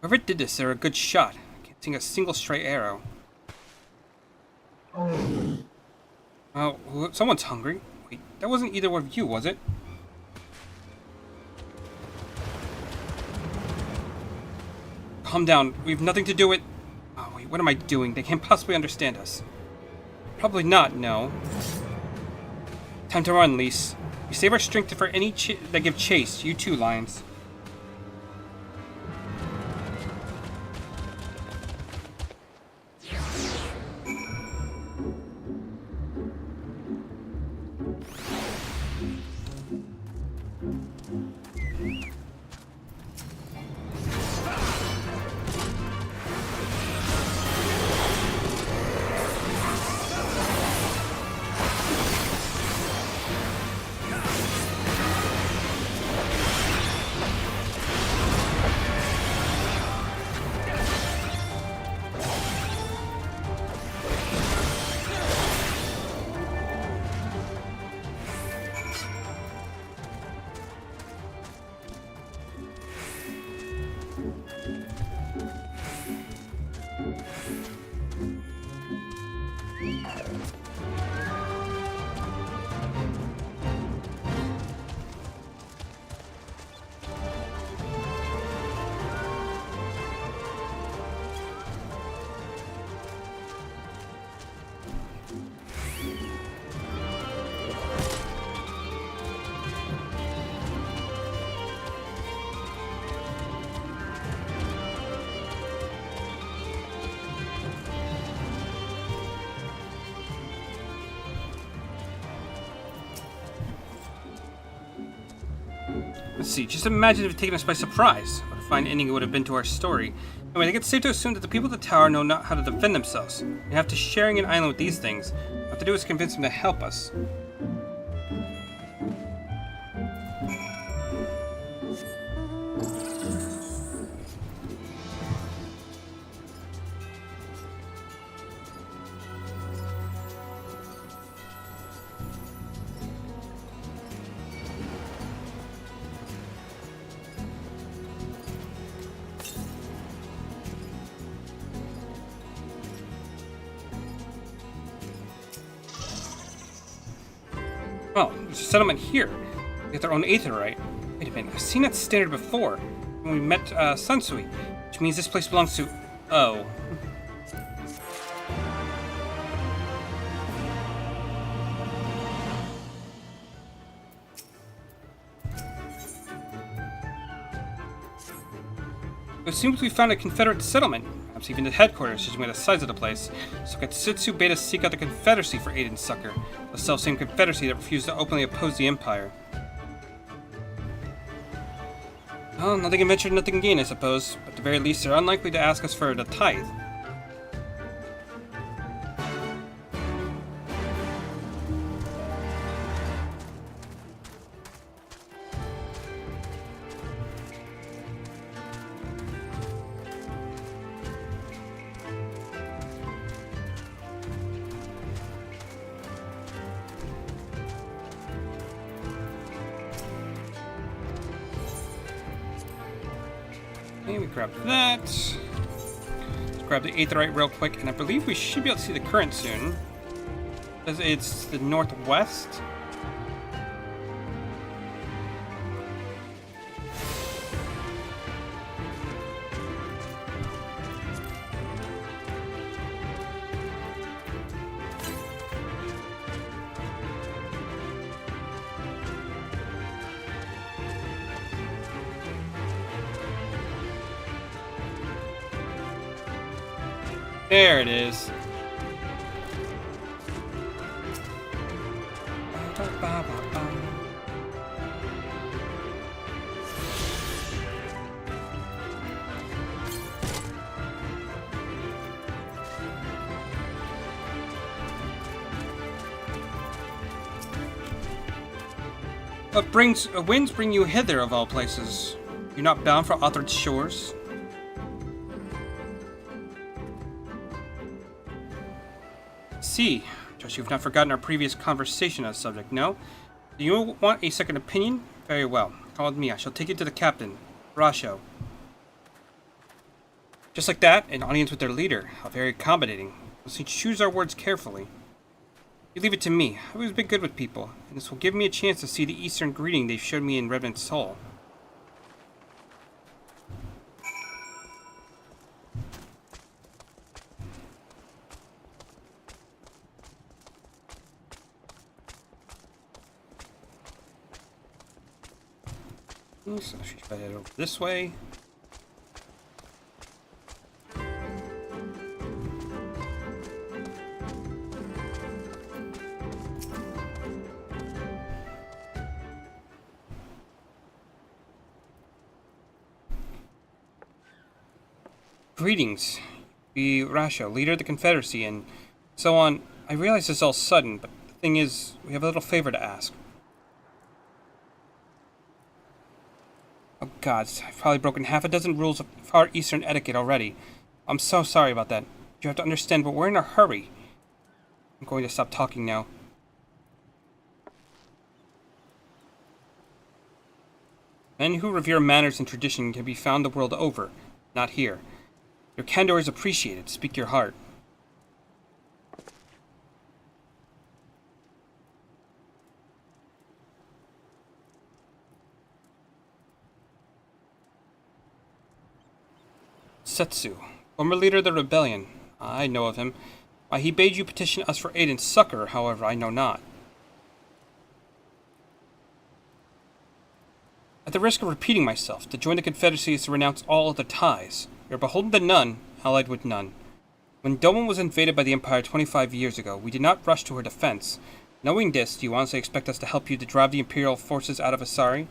Whoever did this, they're a good shot. I can't see a single stray arrow. Oh, someone's hungry. Wait, that wasn't either one of you, was it? Calm down. We have nothing to do with... Oh, wait, what am I doing? They can't possibly understand us. Probably not, no. Time to run, Lise. We save our strength for any that give chase. You too, Lions. Let's see, just imagine if it had taken us by surprise. What a fine ending it would have been to our story. Anyway, I think it's safe to assume that the people at the tower know not how to defend themselves. We have to sharing an island with these things. What we have to do is convince them to help us. Oh, there's a settlement here. They get their own aetherite. Wait a minute, I've seen that standard before. When we met Sunsui, which means this place belongs to... Oh. It seems we found a Confederate settlement. Perhaps even the headquarters, judging by the size of the place. So Katsutsu bade us seek out the Confederacy for aid and succor. The self-same Confederacy that refused to openly oppose the Empire. Well, nothing ventured, nothing gained, I suppose. But at the very least, they're unlikely to ask us for the tithe. Okay, we grab that. Let's grab the aetherite real quick, and I believe we should be able to see the current soon. Because it's the northwest. There it is. What winds bring you hither of all places? You're not bound for Othard's shores? See, trust you've not forgotten our previous conversation on the subject, no? Do you want a second opinion? Very well. Call with me. I shall take you to the captain, Rasho. Just like that, an audience with their leader. How very accommodating. Must we choose our words carefully? You leave it to me. I've always been good with people, and this will give me a chance to see the Eastern greeting they showed me in Revenant's Hall. So she's head over this way. Greetings. Be Rasho, leader of the Confederacy, and so on. I realize this is all sudden, but the thing is, we have a little favor to ask. Oh gods, I've probably broken half a dozen rules of Far Eastern etiquette already. I'm so sorry about that. You have to understand, but we're in a hurry. I'm going to stop talking now. Men who revere manners and tradition can be found the world over, not here. Your candor is appreciated. Speak your heart. Setsu, former leader of the rebellion. I know of him. Why he bade you petition us for aid and succor, however, I know not. At the risk of repeating myself, to join the Confederacy is to renounce all other ties. We are beholden to none, allied with none. When Doman was invaded by the Empire 25 years ago, we did not rush to her defense. Knowing this, do you honestly expect us to help you to drive the Imperial forces out of Asari?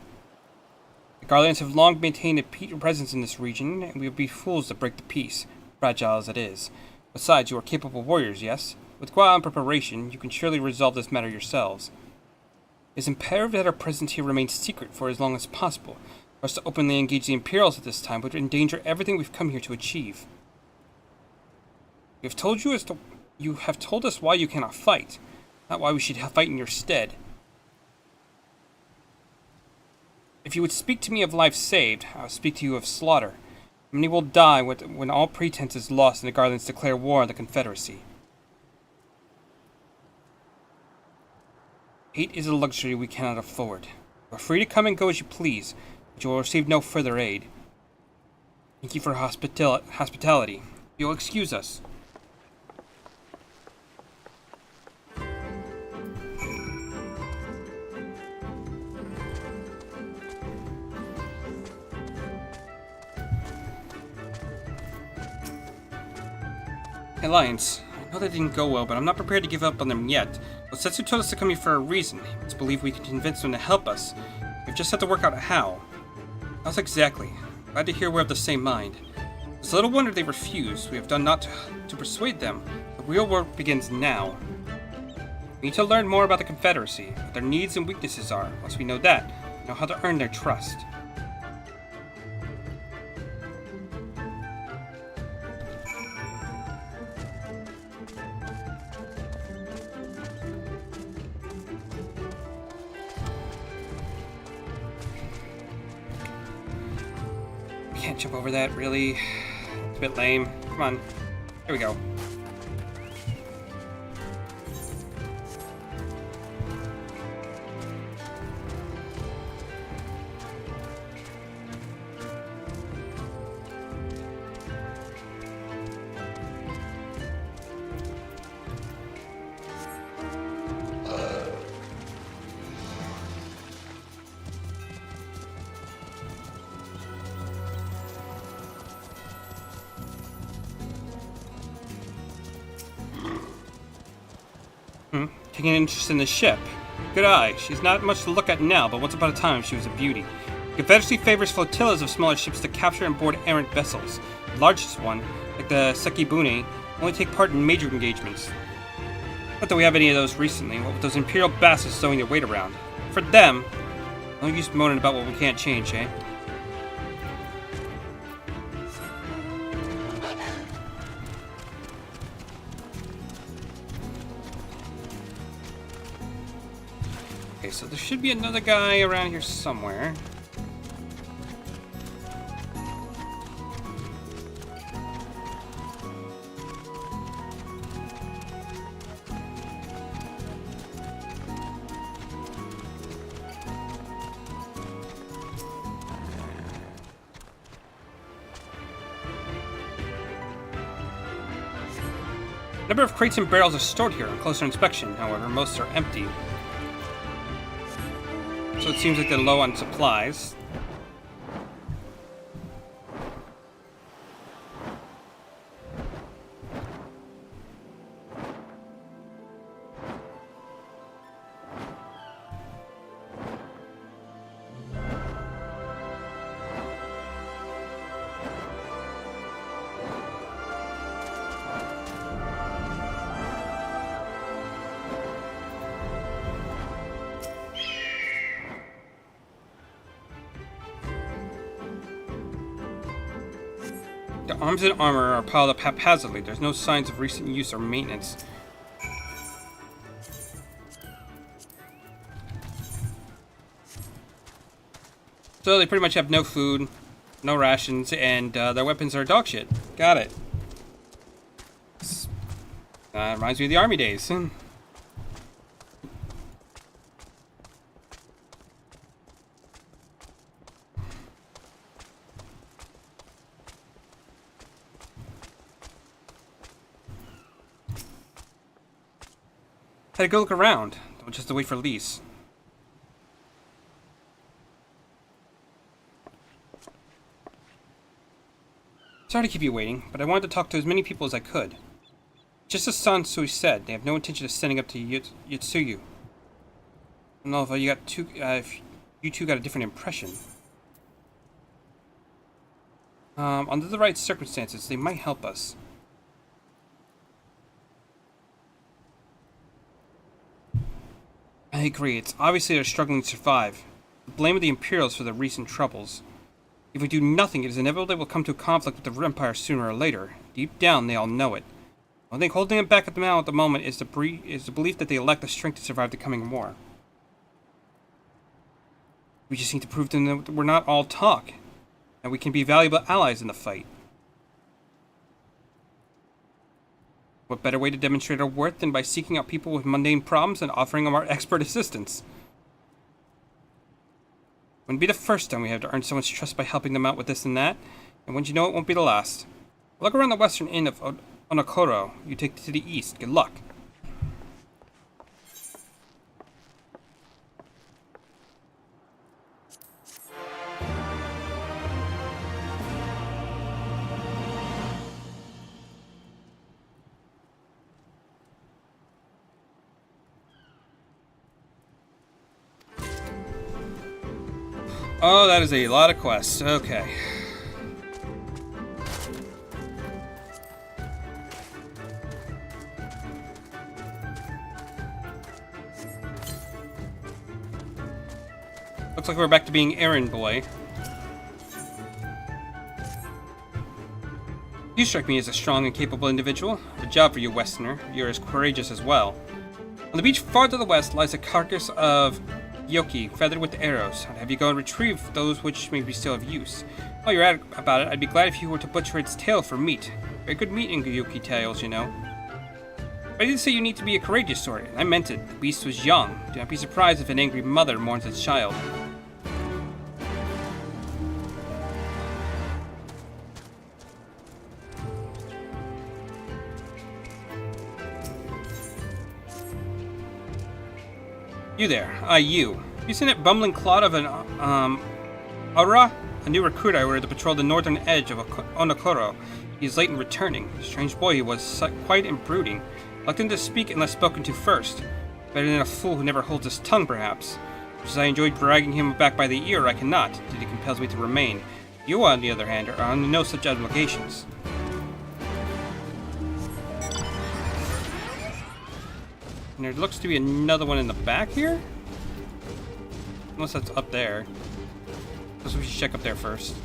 The Guardians have long maintained a presence in this region, and we would be fools to break the peace, fragile as it is. Besides, you are capable warriors, yes? With Guan preparation, you can surely resolve this matter yourselves. It is imperative that our presence here remains secret for as long as possible. For us to openly engage the Imperials at this time would endanger everything we've come here to achieve. You have told us why you cannot fight, not why we should fight in your stead. If you would speak to me of life saved, I will speak to you of slaughter. Many will die when all pretense is lost and the Guardians declare war on the Confederacy. Hate is a luxury we cannot afford. You are free to come and go as you please, but you will receive no further aid. Thank you for hospitality. You'll excuse us. Alliance. I know that didn't go well, but I'm not prepared to give up on them yet. But Setsu told us to come here for a reason. It's believed we can convince them to help us. We've just had to work out how. How's exactly? Glad to hear we're of the same mind. It's little wonder they refused. We have done not to persuade them. The real work begins now. We need to learn more about the Confederacy, what their needs and weaknesses are. Once we know that, we know how to earn their trust. Can't jump over that, really. It's a bit lame. Come on. Here we go. Taking an interest in the ship. Good eye. She's not much to look at now, but once upon a time she was a beauty. The Confederacy favors flotillas of smaller ships to capture and board errant vessels. The largest one, like the Sekibune, only take part in major engagements. Not that we have any of those recently, what with those Imperial bastards throwing their weight around. For them, no use moaning about what we can't change, eh? Okay, so there should be another guy around here somewhere. A number of crates and barrels are stored here on closer inspection, however, most are empty. So it seems like they're low on supplies. The arms and armor are piled up haphazardly. There's no signs of recent use or maintenance. So they pretty much have no food, no rations, and their weapons are dog shit. Got it. Reminds me of the army days. Had to go look around, just to wait for Lise. Sorry to keep you waiting, but I wanted to talk to as many people as I could. Just as Sansui said, they have no intention of standing up to Yotsuyu. I don't know if you two got a different impression. Under the right circumstances, they might help us. I agree. It's obviously they're struggling to survive. The blame of the Imperials for the recent troubles. If we do nothing, it is inevitable they will come to a conflict with the Empire sooner or later. Deep down, they all know it. I think holding them back at the moment is the belief that they lack the strength to survive the coming war. We just need to prove to them that we're not all talk, and we can be valuable allies in the fight. What better way to demonstrate our worth than by seeking out people with mundane problems and offering them our expert assistance? Wouldn't be the first time we have to earn someone's trust by helping them out with this and that, and once you know it won't be the last. Look around the western end of Onokoro. You take to the east. Good luck. Oh, that is a lot of quests. Okay. Looks like we're back to being errand boy. You strike me as a strong and capable individual. Good job for you, Westerner. You're as courageous as well. On the beach far to the west lies a carcass of yoki, feathered with arrows. I'd have you go and retrieve those which may be still of use. While you're at about it, I'd be glad if you were to butcher its tail for meat. Very good meat in yoki tails, you know. But I didn't say you need to be a courageous sword. I meant it. The beast was young. Do not be surprised if an angry mother mourns its child. You there. You. You seen that bumbling clod of an, Aura? A new recruit I ordered to patrol the northern edge of Onokoro. He is late in returning. Strange boy he was, quiet and brooding. Reluctant to speak unless spoken to first. Better than a fool who never holds his tongue, perhaps. Just as I enjoyed dragging him back by the ear, I cannot. Duty compels me to remain. You, on the other hand, are under no such obligations. And there looks to be another one in the back here? Unless that's up there. So we should check up there first.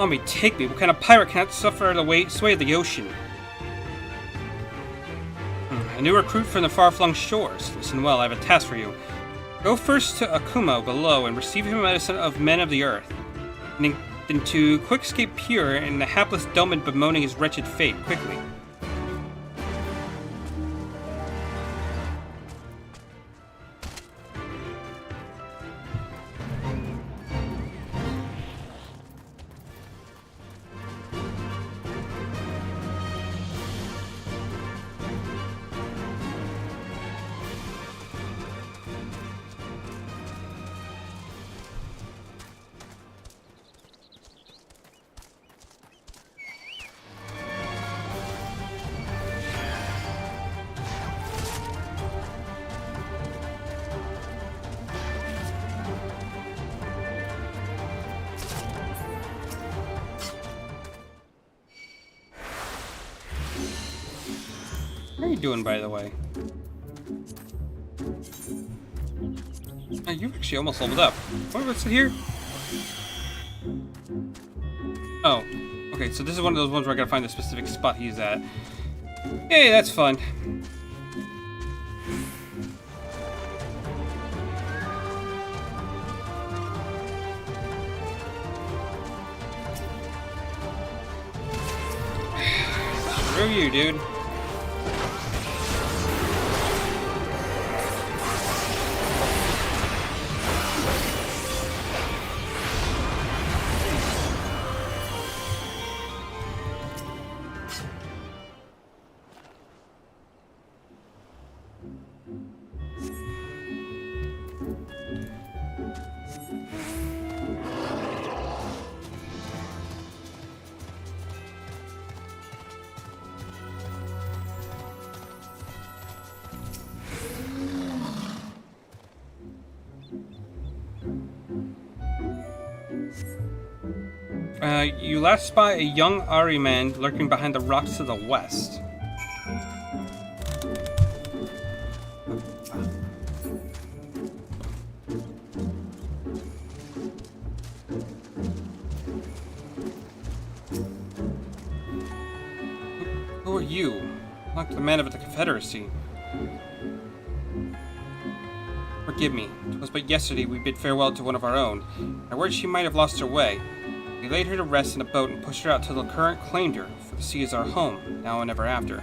Let me take me. What kind of pirate cannot suffer the sway of the ocean? A new recruit from the far-flung shores. Listen well, I have a task for you. Go first to Akumo below and receive him a medicine of men of the earth. And then to quick escape Pure and the hapless Doman bemoaning his wretched fate, quickly. How are you doing, by the way? Oh, you've actually almost leveled up. What's it here? Oh, okay, so this is one of those ones where I gotta find the specific spot he's at. Hey, that's fun. Screw you, dude. You last spy a young Ari man lurking behind the rocks to the west. Who are you? Not the man of the Confederacy. Forgive me. 'Twas but yesterday we bid farewell to one of our own. I worried she might have lost her way. We laid her to rest in a boat and pushed her out till the current claimed her, for the sea is our home, now and ever after.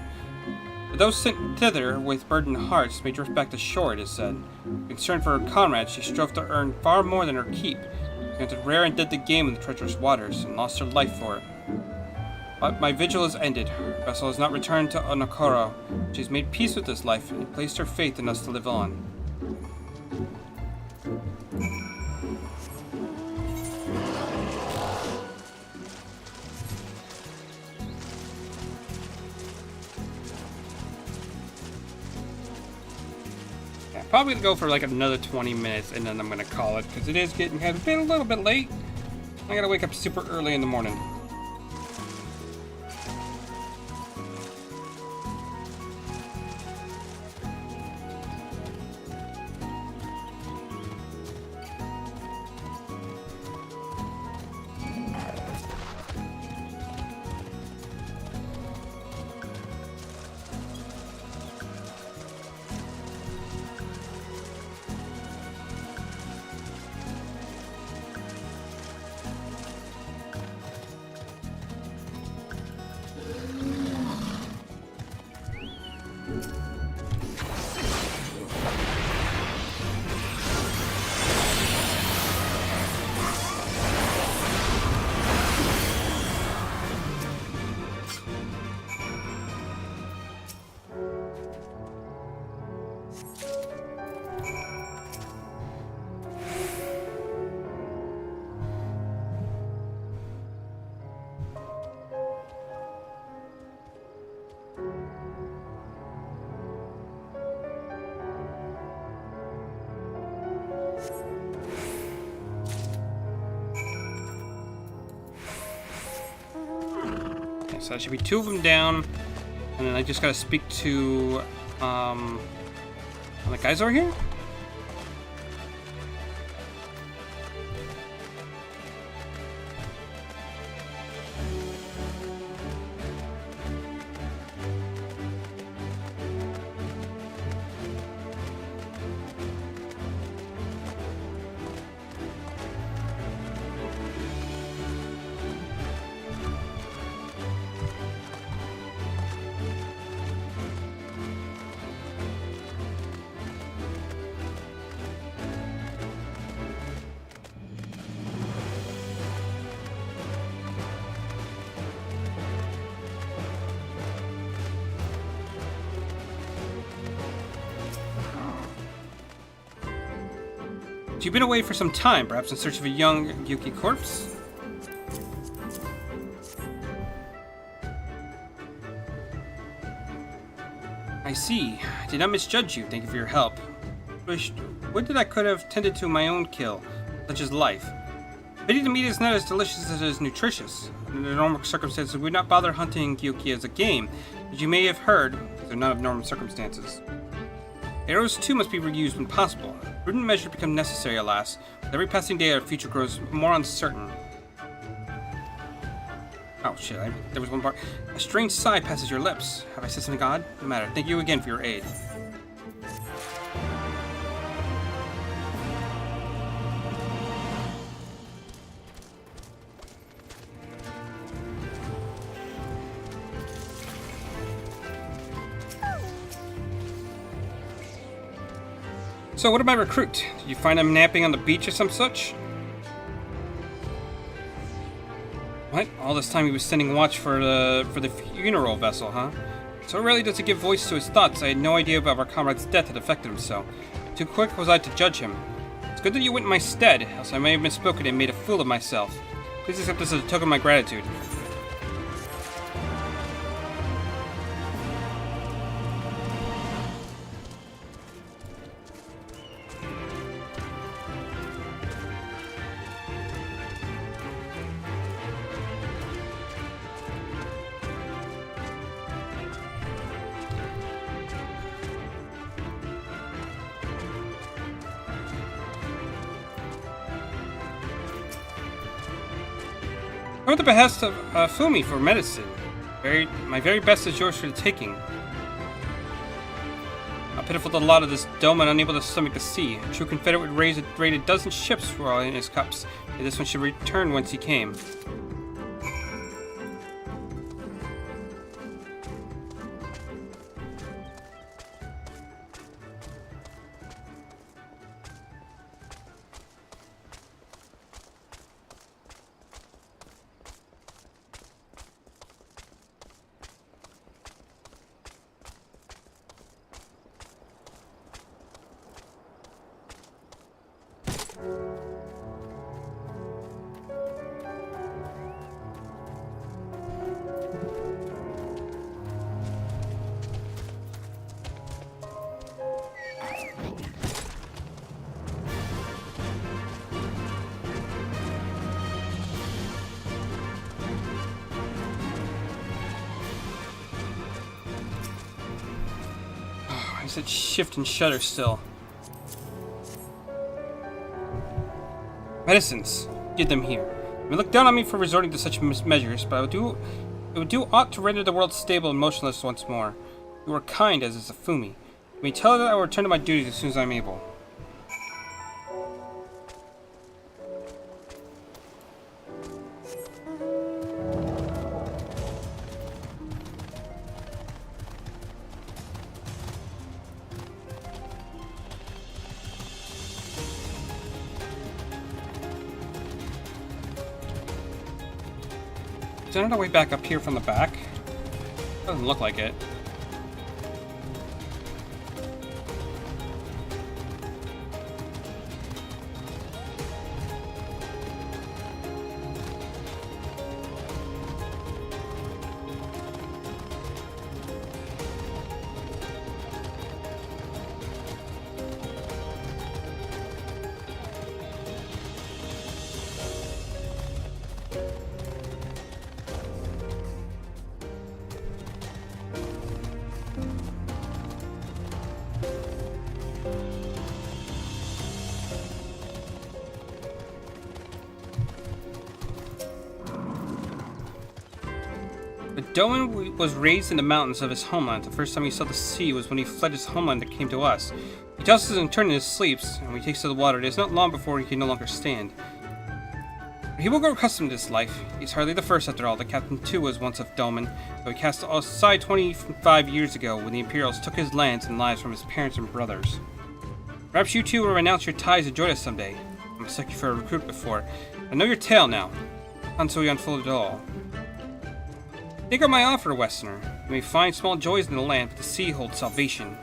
But those sent thither with burdened hearts may drift back to shore, it is said. Concerned for her comrades, she strove to earn far more than her keep, hunted rare and deadly game in the treacherous waters, and lost her life for it. But my vigil is ended. Her vessel has not returned to Onokoro. She has made peace with this life and placed her faith in us to live on. Probably gonna go for like another 20 minutes and then I'm gonna call it because it is getting kind of a little bit late. I gotta wake up super early in the morning. So that should be 2 of them down, and then I just gotta speak to the guys over here. You've been away for some time, perhaps in search of a young Yuki corpse? I see. I did not misjudge you. Thank you for your help. Would that I could have tended to my own kill, such as life. Pity the meat is not as delicious as it is nutritious. Under normal circumstances, we would not bother hunting Gyuki as a game. As you may have heard, these are not of normal circumstances. Arrows too must be reused when possible. Prudent measures become necessary, alas. With every passing day, our future grows more uncertain. Oh shit, there was one part. A strange sigh passes your lips. Have I said something odd? No matter. Thank you again for your aid. So what about my recruit? Did you find him napping on the beach or some such? What? All this time he was standing watch for the funeral vessel, huh? So rarely does he give voice to his thoughts. I had no idea about our comrade's death had affected him so. Too quick was I to judge him. It's good that you went in my stead, else I may have misspoken and made a fool of myself. Please accept this as a token of my gratitude. Come at the behest of Fumi for medicine. My very best is yours for the taking. How pitiful the lot of this dome and unable to stomach the sea. A true Confederate would raid a dozen ships for all in his cups, and this one should return whence he came. I said shift and shudder still. Medicines. Get them here. You may look down on me for resorting to such measures, but it would do aught to render the world stable and motionless once more. You are kind, as is a Fumi. You may tell her that I will return to my duties as soon as I am able. Is there another way back up here from the back? Doesn't look like it. Doan was raised in the mountains of his homeland. The first time he saw the sea was when he fled his homeland and came to us. He tosses and turns in his sleeps, and when he takes to the water, it is not long before he can no longer stand. But he will grow accustomed to this life. He's hardly the first, after all. The captain, too, was once of Doman, though he cast aside 25 years ago when the Imperials took his lands and lives from his parents and brothers. Perhaps you, too, will renounce your ties and join us someday. I mistook you for a recruit before. I know your tale now. Not so you unfolded it all. Take up my offer, Westerner. You may find small joys in the land, but the sea holds salvation.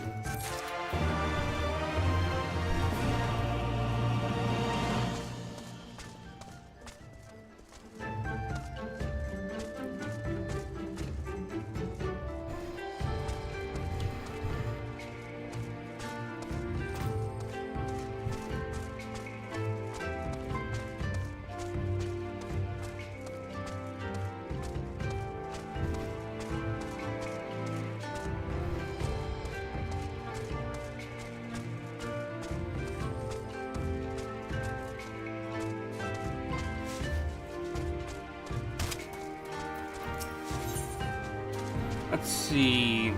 Let's see.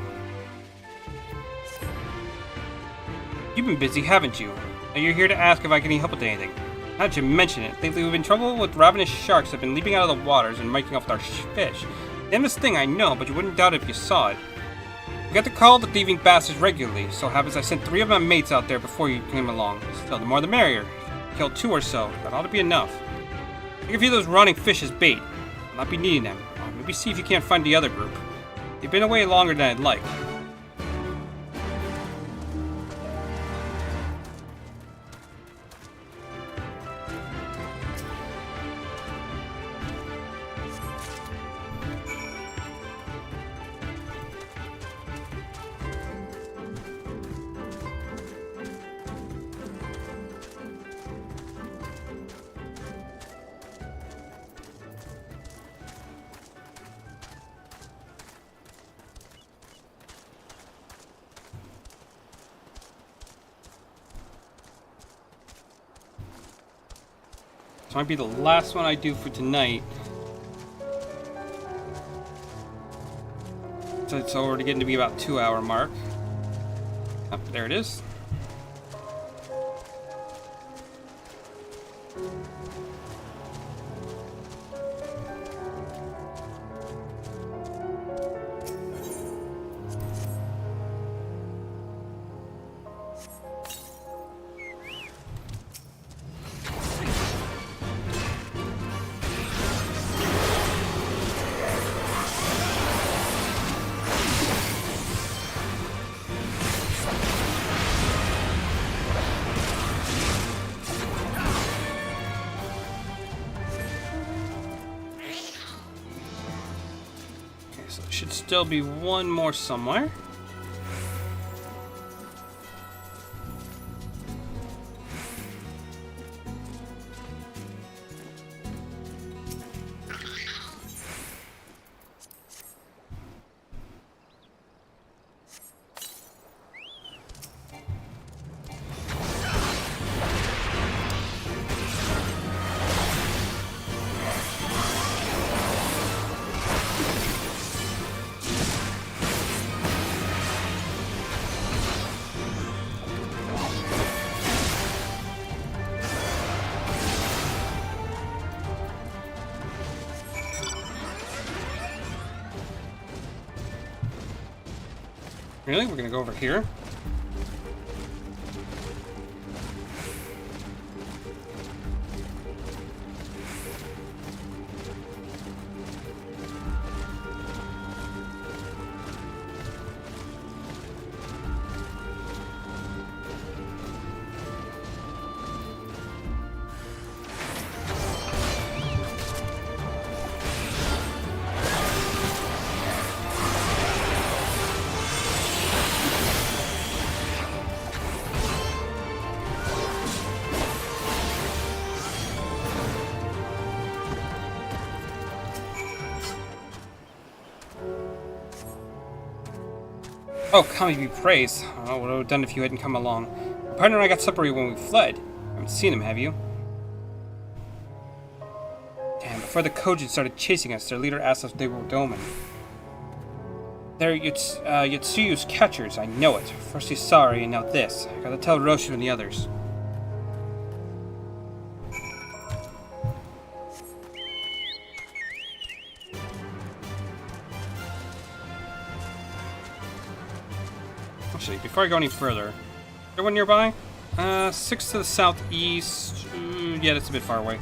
You've been busy, haven't you? Now you're here to ask if I can help with anything. Now that you mention it, lately we've been in trouble with ravenous sharks that have been leaping out of the waters and making off with our fish. Damnedest thing, I know, but you wouldn't doubt it if you saw it. We got to call the thieving bastards regularly, so happens I sent 3 of my mates out there before you came along. Still, the more the merrier. Killed 2 or so, that ought to be enough. Take a few of those rotting fish as bait. I'll not be needing them. Or maybe see if you can't find the other group. They've been away longer than I'd like. This might be the last one I do for tonight. So it's already getting to be about 2-hour mark. Oh, there it is. Should still be one more somewhere. Really? We're gonna go over here? Oh, Kami be praised. Oh, what would I have done if you hadn't come along? My partner and I got separated when we fled. You haven't seen him, have you? Damn, before the Kojin started chasing us, their leader asked us if they were Doman. They're Yatsuyu's catchers, I know it. First he's sorry, and now this. I gotta tell Roshu and the others. Actually, before I go any further, is there one nearby? 6 to the southeast. Yeah, that's a bit far away.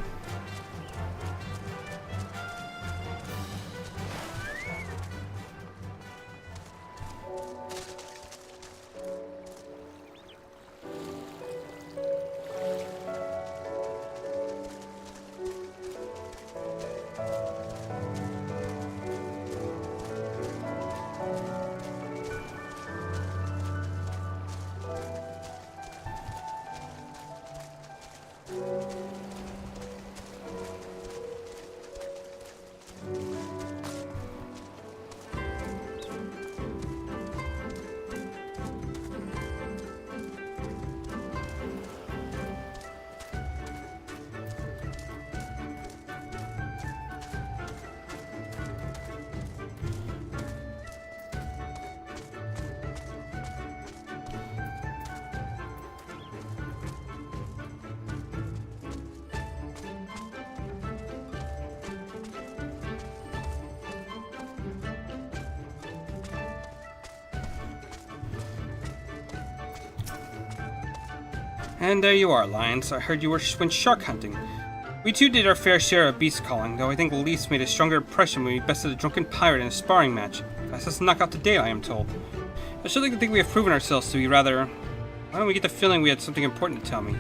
And there you are, Lions. I heard you went shark hunting. We too did our fair share of beast calling, though I think Elise made a stronger impression when we bested a drunken pirate in a sparring match. That's us to knock out the day, I am told. I should like to think we have proven ourselves to be rather... Why don't we get the feeling we had something important to tell me?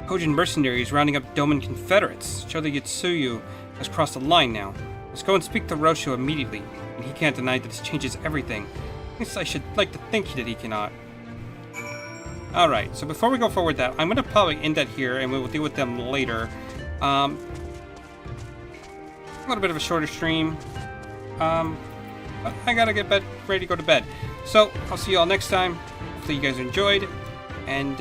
Kojin mercenaries rounding up Doman Confederates. Show that Yatsuyu has crossed the line now. Let's go and speak to Rosho immediately, and he can't deny that this changes everything. At least I should like to think that he cannot. Alright, so before we go forward with that, I'm going to probably end that here, and we will deal with them later. A little bit of a shorter stream. But I gotta get ready to go to bed. So, I'll see you all next time. Hopefully you guys enjoyed, and